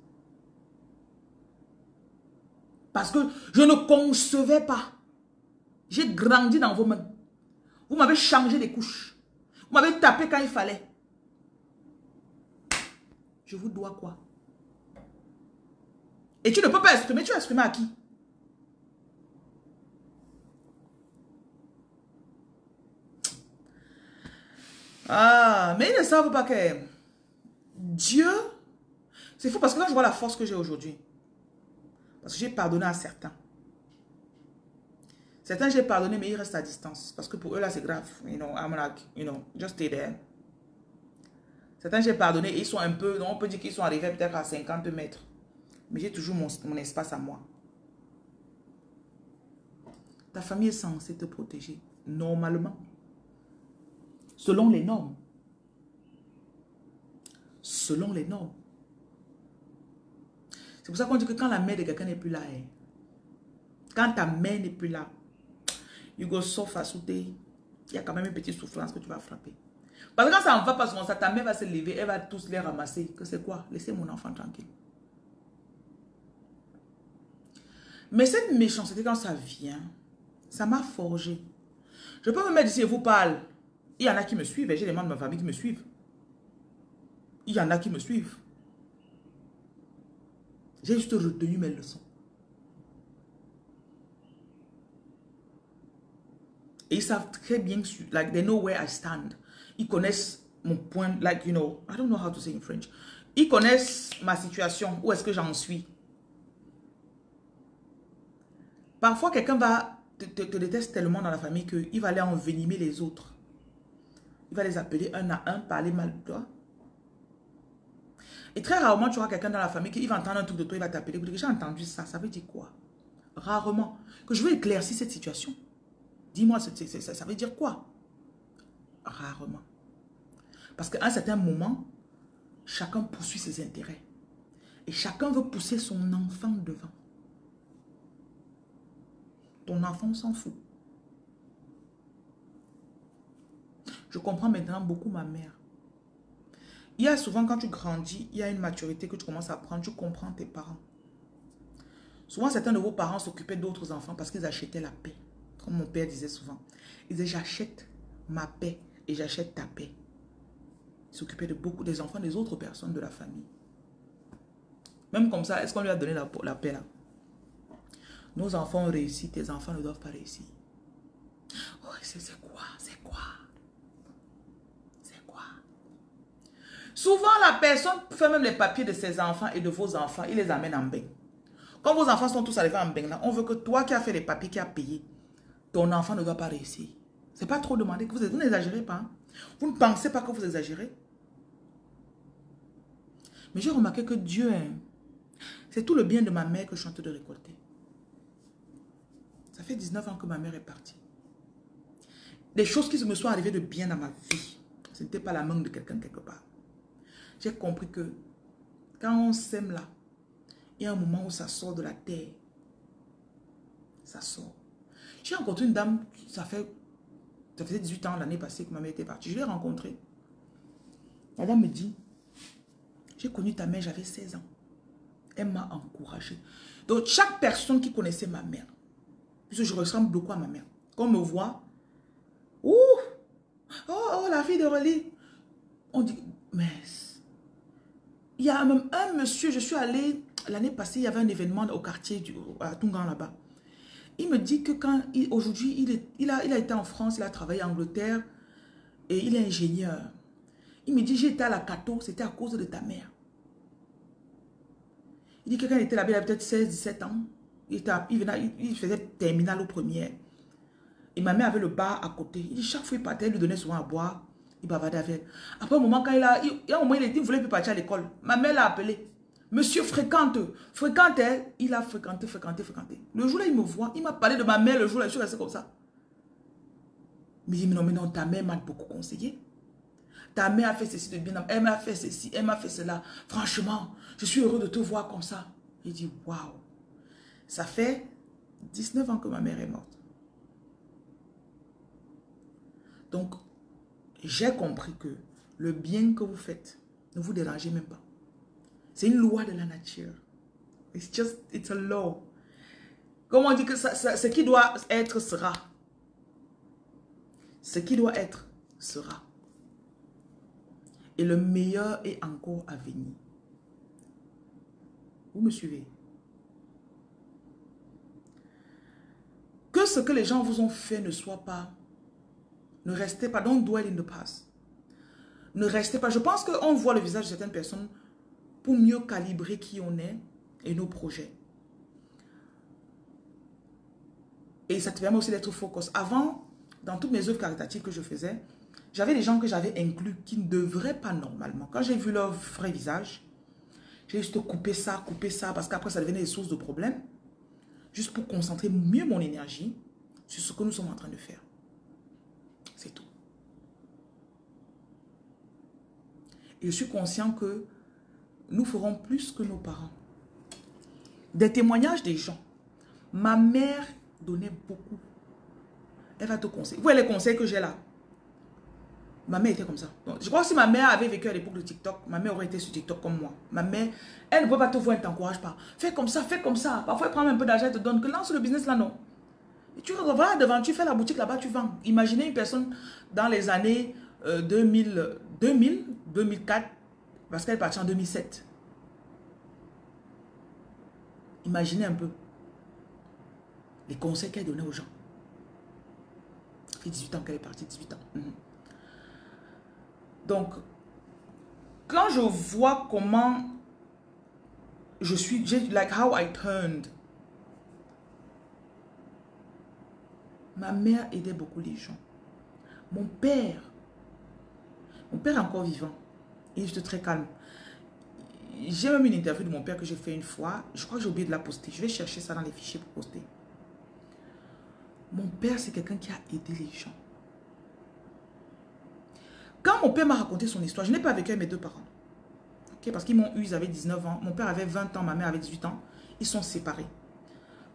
Parce que je ne concevais pas. J'ai grandi dans vos mains. Vous m'avez changé les couches. Vous m'avez tapé quand il fallait. Je vous dois quoi? Et tu ne peux pas exprimer. Tu as exprimé à qui? Ah, mais ils ne savent pas que Dieu, c'est fou parce que quand je vois la force que j'ai aujourd'hui, parce que j'ai pardonné à certains. Certains, j'ai pardonné, mais ils restent à distance. Parce que pour eux, là, c'est grave. You know, I'm like, you know, just stay there. Certains, j'ai pardonné et ils sont un peu, on peut dire qu'ils sont arrivés peut-être à 50 mètres. Mais j'ai toujours mon espace à moi. Ta famille est censée te protéger, normalement. Selon les normes. Selon les normes. C'est pour ça qu'on dit que quand la mère de quelqu'un n'est plus là, quand ta mère n'est plus là, you go soft à sauter, il y a quand même une petite souffrance que tu vas frapper. Parce que quand ça ne va pas souvent, ça, ta mère va se lever, elle va tous les ramasser. Que c'est quoi? Laissez mon enfant tranquille. Mais cette méchanceté, quand ça vient, ça m'a forgé. Je peux me mettre ici et vous parle. Il y en a qui me suivent, et j'ai des membres de ma famille qui me suivent. Il y en a qui me suivent. J'ai juste retenu mes leçons. Et ils savent très bien, like, they know where I stand. Ils connaissent mon point, like, you know, I don't know how to say in French. Ils connaissent ma situation, où est-ce que j'en suis. Parfois, quelqu'un va te déteste tellement dans la famille qu'il va aller envenimer les autres. Il va les appeler un à un, parler mal de toi. Et très rarement, tu auras quelqu'un dans la famille qui va entendre un truc de toi, il va t'appeler. J'ai entendu ça, ça veut dire quoi? Rarement. Que je veux éclaircir cette situation. Dis-moi, ça veut dire quoi? Rarement. Parce qu'à un certain moment, chacun poursuit ses intérêts. Et chacun veut pousser son enfant devant. Ton enfant s'en fout. Je comprends maintenant beaucoup ma mère. Il y a souvent quand tu grandis, il y a une maturité que tu commences à prendre, tu comprends tes parents. Souvent, certains de vos parents s'occupaient d'autres enfants parce qu'ils achetaient la paix. Comme mon père disait souvent. Il disait, j'achète ma paix et j'achète ta paix. Il s'occupait de beaucoup des enfants des autres personnes de la famille. Même comme ça, est-ce qu'on lui a donné la paix là? Nos enfants ont réussi, tes enfants ne doivent pas réussir. Oh, c'est quoi? C'est quoi? C'est quoi? Souvent, la personne fait même les papiers de ses enfants et de vos enfants. Il les amène en bain. Quand vos enfants sont tous arrivés en bain, là, on veut que toi qui as fait les papiers, qui as payé, ton enfant ne doit pas réussir. C'est pas trop demandé. Vous n'exagérez pas. Hein? Vous ne pensez pas que vous exagérez. Mais j'ai remarqué que Dieu, c'est tout le bien de ma mère que je suis en train de récolter. Ça fait 19 ans que ma mère est partie. Des choses qui me sont arrivées de bien dans ma vie, ce n'était pas la main de quelqu'un quelque part. J'ai compris que quand on sème là, il y a un moment où ça sort de la terre. Ça sort. J'ai rencontré une dame, ça faisait 18 ans l'année passée que ma mère était partie. Je l'ai rencontrée. La dame me dit, j'ai connu ta mère, j'avais 16 ans. Elle m'a encouragée. Donc chaque personne qui connaissait ma mère, puisque je ressemble beaucoup à ma mère, quand on me voit, ouh, oh, la fille de Relly. On dit, mais il y a même un monsieur, je suis allée, l'année passée, il y avait un événement au quartier, à Tungan là-bas. Il me dit que quand, aujourd'hui, il a été en France, il a travaillé en Angleterre, et il est ingénieur. Il me dit, j'étais à la Cato, c'était à cause de ta mère. Il dit que quand il était là-bas, il avait peut-être 16, 17 ans. Il faisait terminale au premier. Et ma mère avait le bar à côté. Il dit, chaque fois il partait, il lui donnait souvent à boire. Il bavardait avec elle. Après un moment, quand il y a un moment, il ne voulait plus partir à l'école. Ma mère l'a appelé. Monsieur fréquente. Fréquente elle. Il a fréquenté. Le jour-là, il me voit. Il m'a parlé de ma mère le jour-là. Je suis restée comme ça. Mais il dit, mais non, ta mère m'a beaucoup conseillé. Ta mère a fait ceci de bien. Elle m'a fait ceci, elle m'a fait cela. Franchement, je suis heureux de te voir comme ça. Il dit, waouh. Ça fait 19 ans que ma mère est morte. Donc, j'ai compris que le bien que vous faites, ne vous dérangez même pas. C'est une loi de la nature. It's a law. Comme on dit que ce qui doit être sera. Ce qui doit être sera. Et le meilleur est encore à venir. Vous me suivez? Que ce que les gens vous ont fait ne soit pas. Ne restez pas. Don't dwell in the past. Ne restez pas. Je pense qu'on voit le visage de certaines personnes pour mieux calibrer qui on est et nos projets. Et ça te permet aussi d'être focus. Avant, dans toutes mes œuvres caritatives que je faisais, j'avais des gens que j'avais inclus qui ne devraient pas normalement. Quand j'ai vu leur vrai visage, j'ai juste coupé ça, parce qu'après ça devenait des sources de problèmes. Juste pour concentrer mieux mon énergie sur ce que nous sommes en train de faire. C'est tout. Et je suis conscient que nous ferons plus que nos parents. Des témoignages des gens. Ma mère donnait beaucoup. Elle va te conseiller. Vous voyez les conseils que j'ai là? Ma mère était comme ça. Donc, je crois que si ma mère avait vécu à l'époque de TikTok, ma mère aurait été sur TikTok comme moi. Ma mère, elle ne peut pas te voir, elle ne t'encourage pas. Fais comme ça, fais comme ça. Parfois, elle prend un peu d'argent, elle te donne. Que lance le business là, non. Et tu vas devant, tu fais la boutique là-bas, tu vends. Imaginez une personne dans les années 2004, parce qu'elle est partie en 2007. Imaginez un peu les conseils qu'elle donnait aux gens. Ça fait 18 ans qu'elle est partie, 18 ans. Donc, quand je vois comment je suis, like how I turned. Ma mère aidait beaucoup les gens. Mon père est encore vivant. Il est juste très calme. J'ai même une interview de mon père que j'ai fait une fois. Je crois que j'ai oublié de la poster. Je vais chercher ça dans les fichiers pour poster. Mon père, c'est quelqu'un qui a aidé les gens. Quand mon père m'a raconté son histoire, je n'ai pas vécu avec mes deux parents. Okay? Parce qu'ils m'ont eu, ils avaient 19 ans. Mon père avait 20 ans, ma mère avait 18 ans. Ils sont séparés.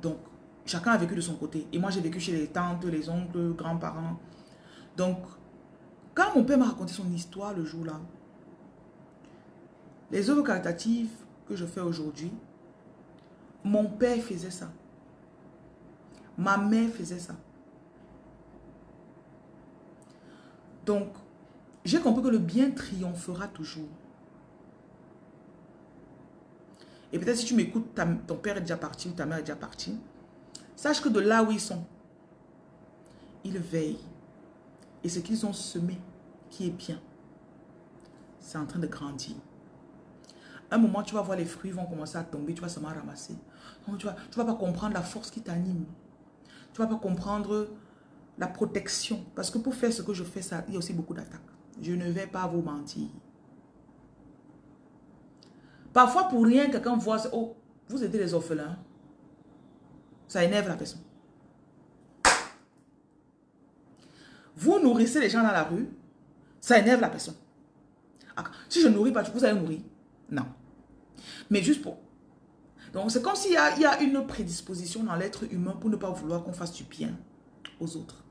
Donc, chacun a vécu de son côté. Et moi, j'ai vécu chez les tantes, les oncles, grands-parents. Donc, quand mon père m'a raconté son histoire le jour-là, les œuvres caritatives que je fais aujourd'hui, mon père faisait ça. Ma mère faisait ça. Donc, j'ai compris que le bien triomphera toujours. Et peut-être si tu m'écoutes, ton père est déjà parti ou ta mère est déjà partie. Sache que de là où ils sont, ils veillent. Et ce qu'ils ont semé, qui est bien, c'est en train de grandir. Un moment, tu vas voir les fruits vont commencer à tomber, tu vas seulement ramasser. Donc, tu vas pas comprendre la force qui t'anime. Tu vas pas comprendre la protection. Parce que pour faire ce que je fais, ça, il y a aussi beaucoup d'attaques. Je ne vais pas vous mentir. Parfois, pour rien, quelqu'un voit, oh, vous aidez les orphelins. Ça énerve la personne. Vous nourrissez les gens dans la rue, ça énerve la personne. Si je ne nourris pas, vous allez nourrir. Non. Mais juste pour... Donc, c'est comme s'il y a une prédisposition dans l'être humain pour ne pas vouloir qu'on fasse du bien aux autres.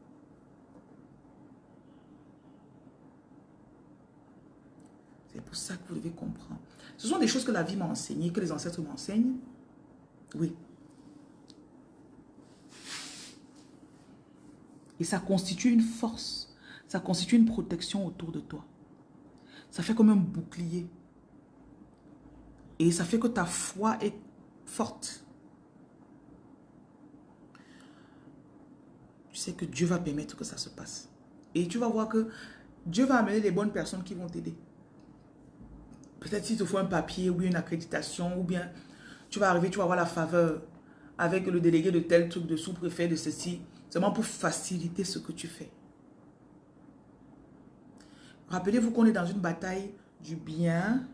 C'est pour ça que vous devez comprendre. Ce sont des choses que la vie m'a enseignées, que les ancêtres m'enseignent. Oui. Et ça constitue une force. Ça constitue une protection autour de toi. Ça fait comme un bouclier. Et ça fait que ta foi est forte. Tu sais que Dieu va permettre que ça se passe. Et tu vas voir que Dieu va amener les bonnes personnes qui vont t'aider. Peut-être s'il te faut un papier ou une accréditation, ou bien tu vas arriver, tu vas avoir la faveur avec le délégué de tel truc, de sous-préfet, de ceci. Seulement pour faciliter ce que tu fais. Rappelez-vous qu'on est dans une bataille du bien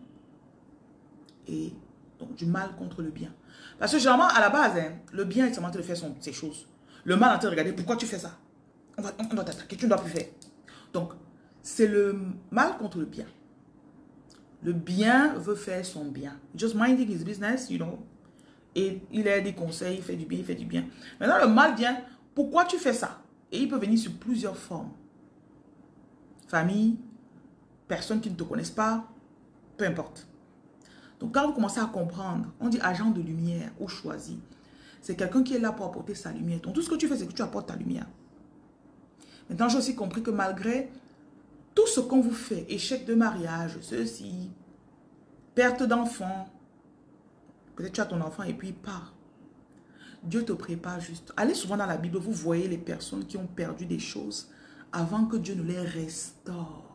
et donc du mal contre le bien. Parce que généralement, à la base, hein, le bien est seulement de faire ses choses. Le mal en train de regarder, pourquoi tu fais ça? On doit t'attaquer, tu ne dois plus faire. Donc, c'est le mal contre le bien. Le bien veut faire son bien. Just minding his business, you know. Et il a des conseils, il fait du bien, il fait du bien. Maintenant, le mal vient, pourquoi tu fais ça? Et il peut venir sur plusieurs formes. Famille, personnes qui ne te connaissent pas, peu importe. Donc, quand vous commencez à comprendre, on dit agent de lumière ou choisi. C'est quelqu'un qui est là pour apporter sa lumière. Donc, tout ce que tu fais, c'est que tu apportes ta lumière. Maintenant, j'ai aussi compris que malgré tout ce qu'on vous fait, échec de mariage, ceci, perte d'enfant, peut-être tu as ton enfant et puis il part. Dieu te prépare juste. Allez souvent dans la Bible, vous voyez les personnes qui ont perdu des choses avant que Dieu ne les restaure.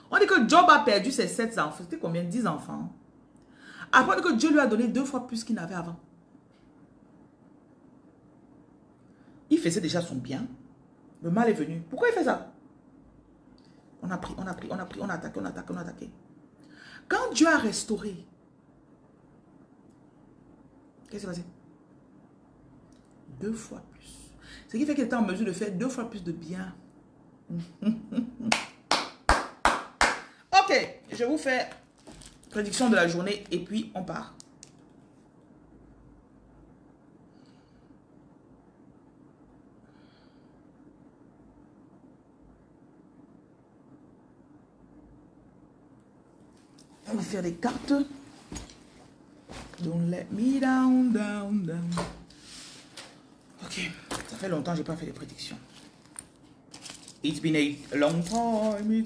On dit que Job a perdu ses 7 enfants. C'était combien? 10 enfants. Après que Dieu lui a donné 2 fois plus qu'il n'avait avant. Il faisait déjà son bien. Le mal est venu. Pourquoi il fait ça? On a pris, on a pris, on a pris, on a attaqué, on a attaqué, on a attaqué. Quand Dieu a restauré, qu'est-ce qui s'est passé? 2 fois plus. Ce qui fait qu'il était en mesure de faire 2 fois plus de bien. Ok, je vous fais prédiction de la journée et puis on part. On va faire des cartes. Don't let me down, down, down. Ok, ça fait longtemps que je n'ai pas fait de prédictions. It's been a long time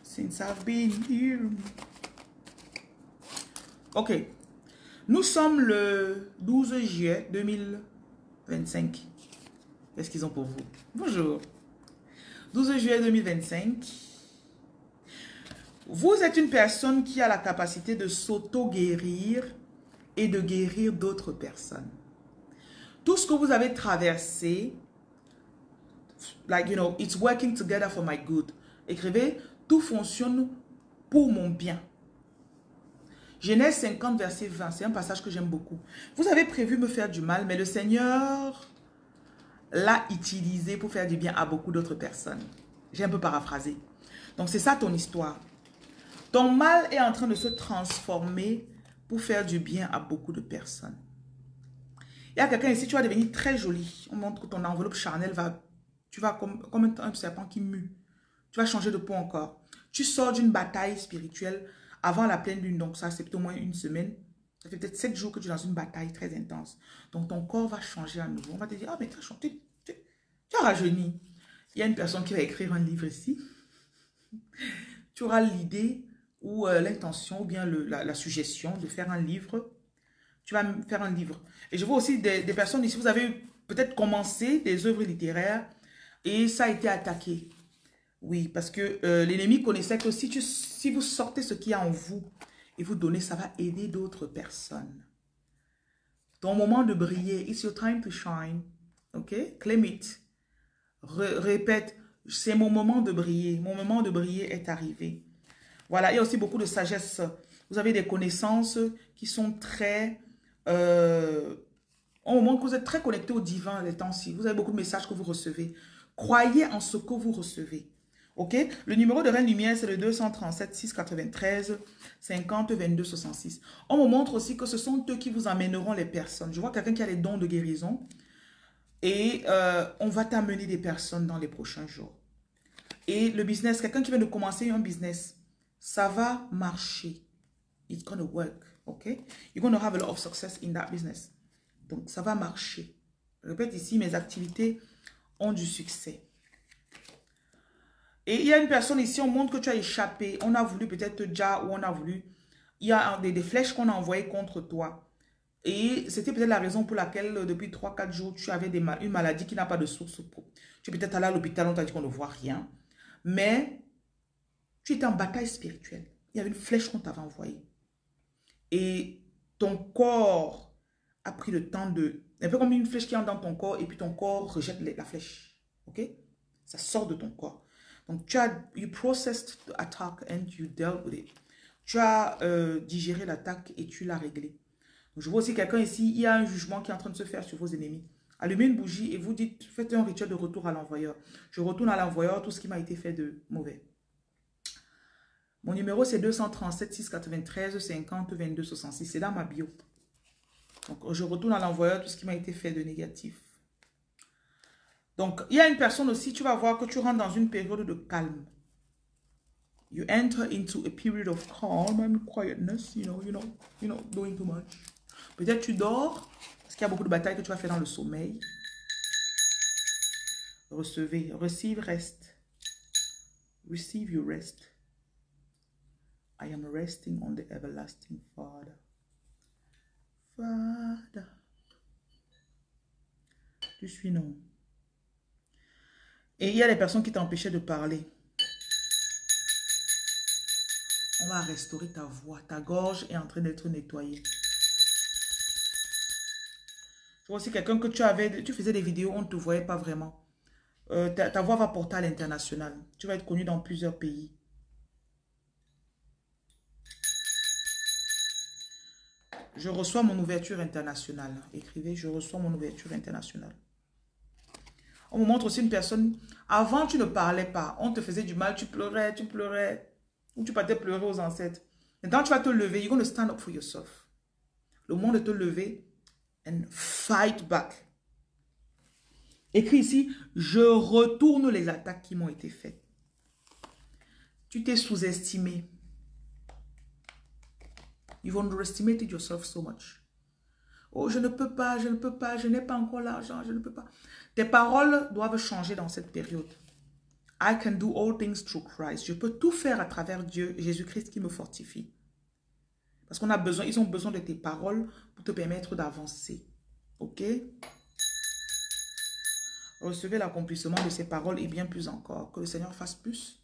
since I've been here. Ok, nous sommes le 12 juillet 2025. Qu'est-ce qu'ils ont pour vous? Bonjour. 12 juillet 2025. Vous êtes une personne qui a la capacité de s'auto-guérir et de guérir d'autres personnes. Tout ce que vous avez traversé, like, you know, it's working together for my good. Écrivez, tout fonctionne pour mon bien. Genèse 50, verset 20, c'est un passage que j'aime beaucoup. Vous avez prévu me faire du mal, mais le Seigneur l'a utilisé pour faire du bien à beaucoup d'autres personnes. J'ai un peu paraphrasé. Donc, c'est ça ton histoire. Ton mal est en train de se transformer pour faire du bien à beaucoup de personnes. Il y a quelqu'un ici, tu vas devenir très jolie. On montre que ton enveloppe charnelle va... Tu vas comme un serpent qui mue. Tu vas changer de peau encore. Tu sors d'une bataille spirituelle avant la pleine lune. Donc ça, c'est peut-être au moins une semaine. Ça fait peut-être 7 jours que tu es dans une bataille très intense. Donc ton corps va changer à nouveau. On va te dire, ah mais tu as rajeuni. Il y a une personne qui va écrire un livre ici. Tu auras l'idée ou l'intention ou bien la suggestion de faire un livre. Tu vas faire un livre. Et je vois aussi des personnes ici, vous avez peut-être commencé des œuvres littéraires et ça a été attaqué. Oui, parce que l'ennemi connaissait que si vous sortez ce qu'il y a en vous et vous donnez, ça va aider d'autres personnes. Ton moment de briller, it's your time to shine. Ok? Claim it. Répète, c'est mon moment de briller. Mon moment de briller est arrivé. Voilà, il y a aussi beaucoup de sagesse. Vous avez des connaissances qui sont très... au moment que vous êtes très connecté au divin les temps-ci, vous avez beaucoup de messages que vous recevez. Croyez en ce que vous recevez. Ok? Le numéro de Reine Lumière, c'est le 237 693 50 22 66. On me montre aussi que ce sont eux qui vous amèneront les personnes. Je vois quelqu'un qui a les dons de guérison. Et on va t'amener des personnes dans les prochains jours. Et le business, quelqu'un qui vient de commencer un business, ça va marcher. It's gonna work, ok? You're gonna have a lot of success in that business. Donc, ça va marcher. Je répète ici, mes activités ont du succès. Et il y a une personne ici, on montre que tu as échappé. On a voulu peut-être déjà, ou on a voulu... Il y a des flèches qu'on a envoyées contre toi. Et c'était peut-être la raison pour laquelle, depuis 3-4 jours, tu avais une maladie qui n'a pas de source. Tu es peut-être allé à l'hôpital, on t'a dit qu'on ne voit rien. Mais tu étais en bataille spirituelle. Il y avait une flèche qu'on t'avait envoyée. Et ton corps a pris le temps de... Un peu comme une flèche qui entre dans ton corps et puis ton corps rejette la flèche. Ok? Ça sort de ton corps. Donc, you processed the attack and you dealt with it. Tu as digéré l'attaque et tu l'as réglé. Donc, je vois aussi quelqu'un ici, il y a un jugement qui est en train de se faire sur vos ennemis. Allumez une bougie et vous dites, faites un rituel de retour à l'envoyeur. Je retourne à l'envoyeur tout ce qui m'a été fait de mauvais. Mon numéro, c'est 237 693 50 22 66. C'est dans ma bio. Donc, je retourne à l'envoyeur tout ce qui m'a été fait de négatif. Donc, il y a une personne aussi, tu vas voir que tu rentres dans une période de calme. You enter into a period of calm and quietness, doing too much. Peut-être tu dors, parce qu'il y a beaucoup de batailles que tu vas faire dans le sommeil. Recevez, receive, rest. Receive your rest. I am resting on the everlasting Father. Father. Tu suis non. Et il y a des personnes qui t'empêchaient de parler. On va restaurer ta voix. Ta gorge est en train d'être nettoyée. Je vois aussi quelqu'un que tu faisais des vidéos, on ne te voyait pas vraiment. Ta voix va porter à l'international. Tu vas être connu dans plusieurs pays. Je reçois mon ouverture internationale. Écrivez, je reçois mon ouverture internationale. On me montre aussi une personne. Avant, tu ne parlais pas. On te faisait du mal, tu pleurais. Ou tu partais pleurer aux ancêtres. Maintenant, tu vas te lever. You're going to stand up for yourself. Le monde est te lever and fight back. Écris ici, je retourne les attaques qui m'ont été faites. Tu t'es sous-estimé. You've underestimated yourself so much. Oh, je ne peux pas, je n'ai pas encore l'argent, je ne peux pas. Tes paroles doivent changer dans cette période. I can do all things through Christ. Je peux tout faire à travers Dieu, Jésus-Christ qui me fortifie. Parce qu'on a besoin, ils ont besoin de tes paroles pour te permettre d'avancer. Ok? Recevez l'accomplissement de ces paroles et bien plus encore. Que le Seigneur fasse plus,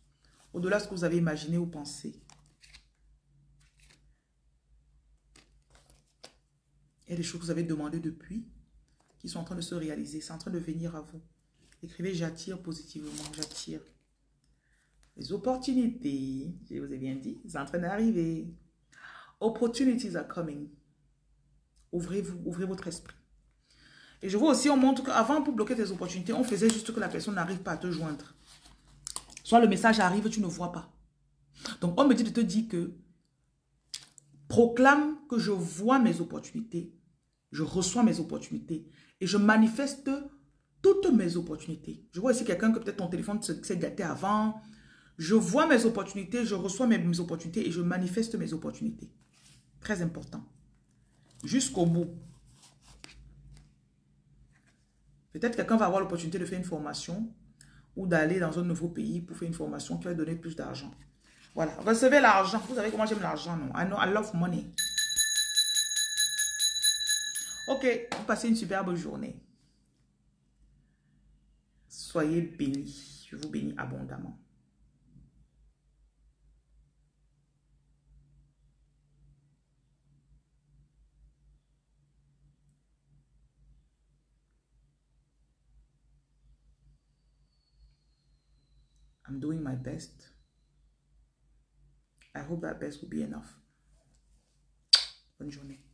au-delà de ce que vous avez imaginé ou pensé. Il y a des choses que vous avez demandées depuis qui sont en train de se réaliser. C'est en train de venir à vous. Écrivez, j'attire positivement, j'attire. Les opportunités, je vous ai bien dit, c'est en train d'arriver. Opportunities are coming. Ouvrez-vous, ouvrez votre esprit. Et je vois aussi, on montre qu'avant, pour bloquer tes opportunités, on faisait juste que la personne n'arrive pas à te joindre. Soit le message arrive, tu ne vois pas. Donc, on me dit de te dire que proclame que je vois mes opportunités, je reçois mes opportunités et je manifeste toutes mes opportunités. Je vois ici quelqu'un que peut-être ton téléphone s'est gâté avant. Je vois mes opportunités, je reçois mes opportunités et je manifeste mes opportunités. Très important. Jusqu'au bout. Peut-être quelqu'un va avoir l'opportunité de faire une formation ou d'aller dans un nouveau pays pour faire une formation qui va donner plus d'argent. Voilà. Recevez l'argent. Vous savez comment j'aime l'argent, non? I know I love money. Ok. Vous passez une superbe journée. Soyez bénis. Je vous bénis abondamment. I'm doing my best. I hope that best will be enough. Bonne journée.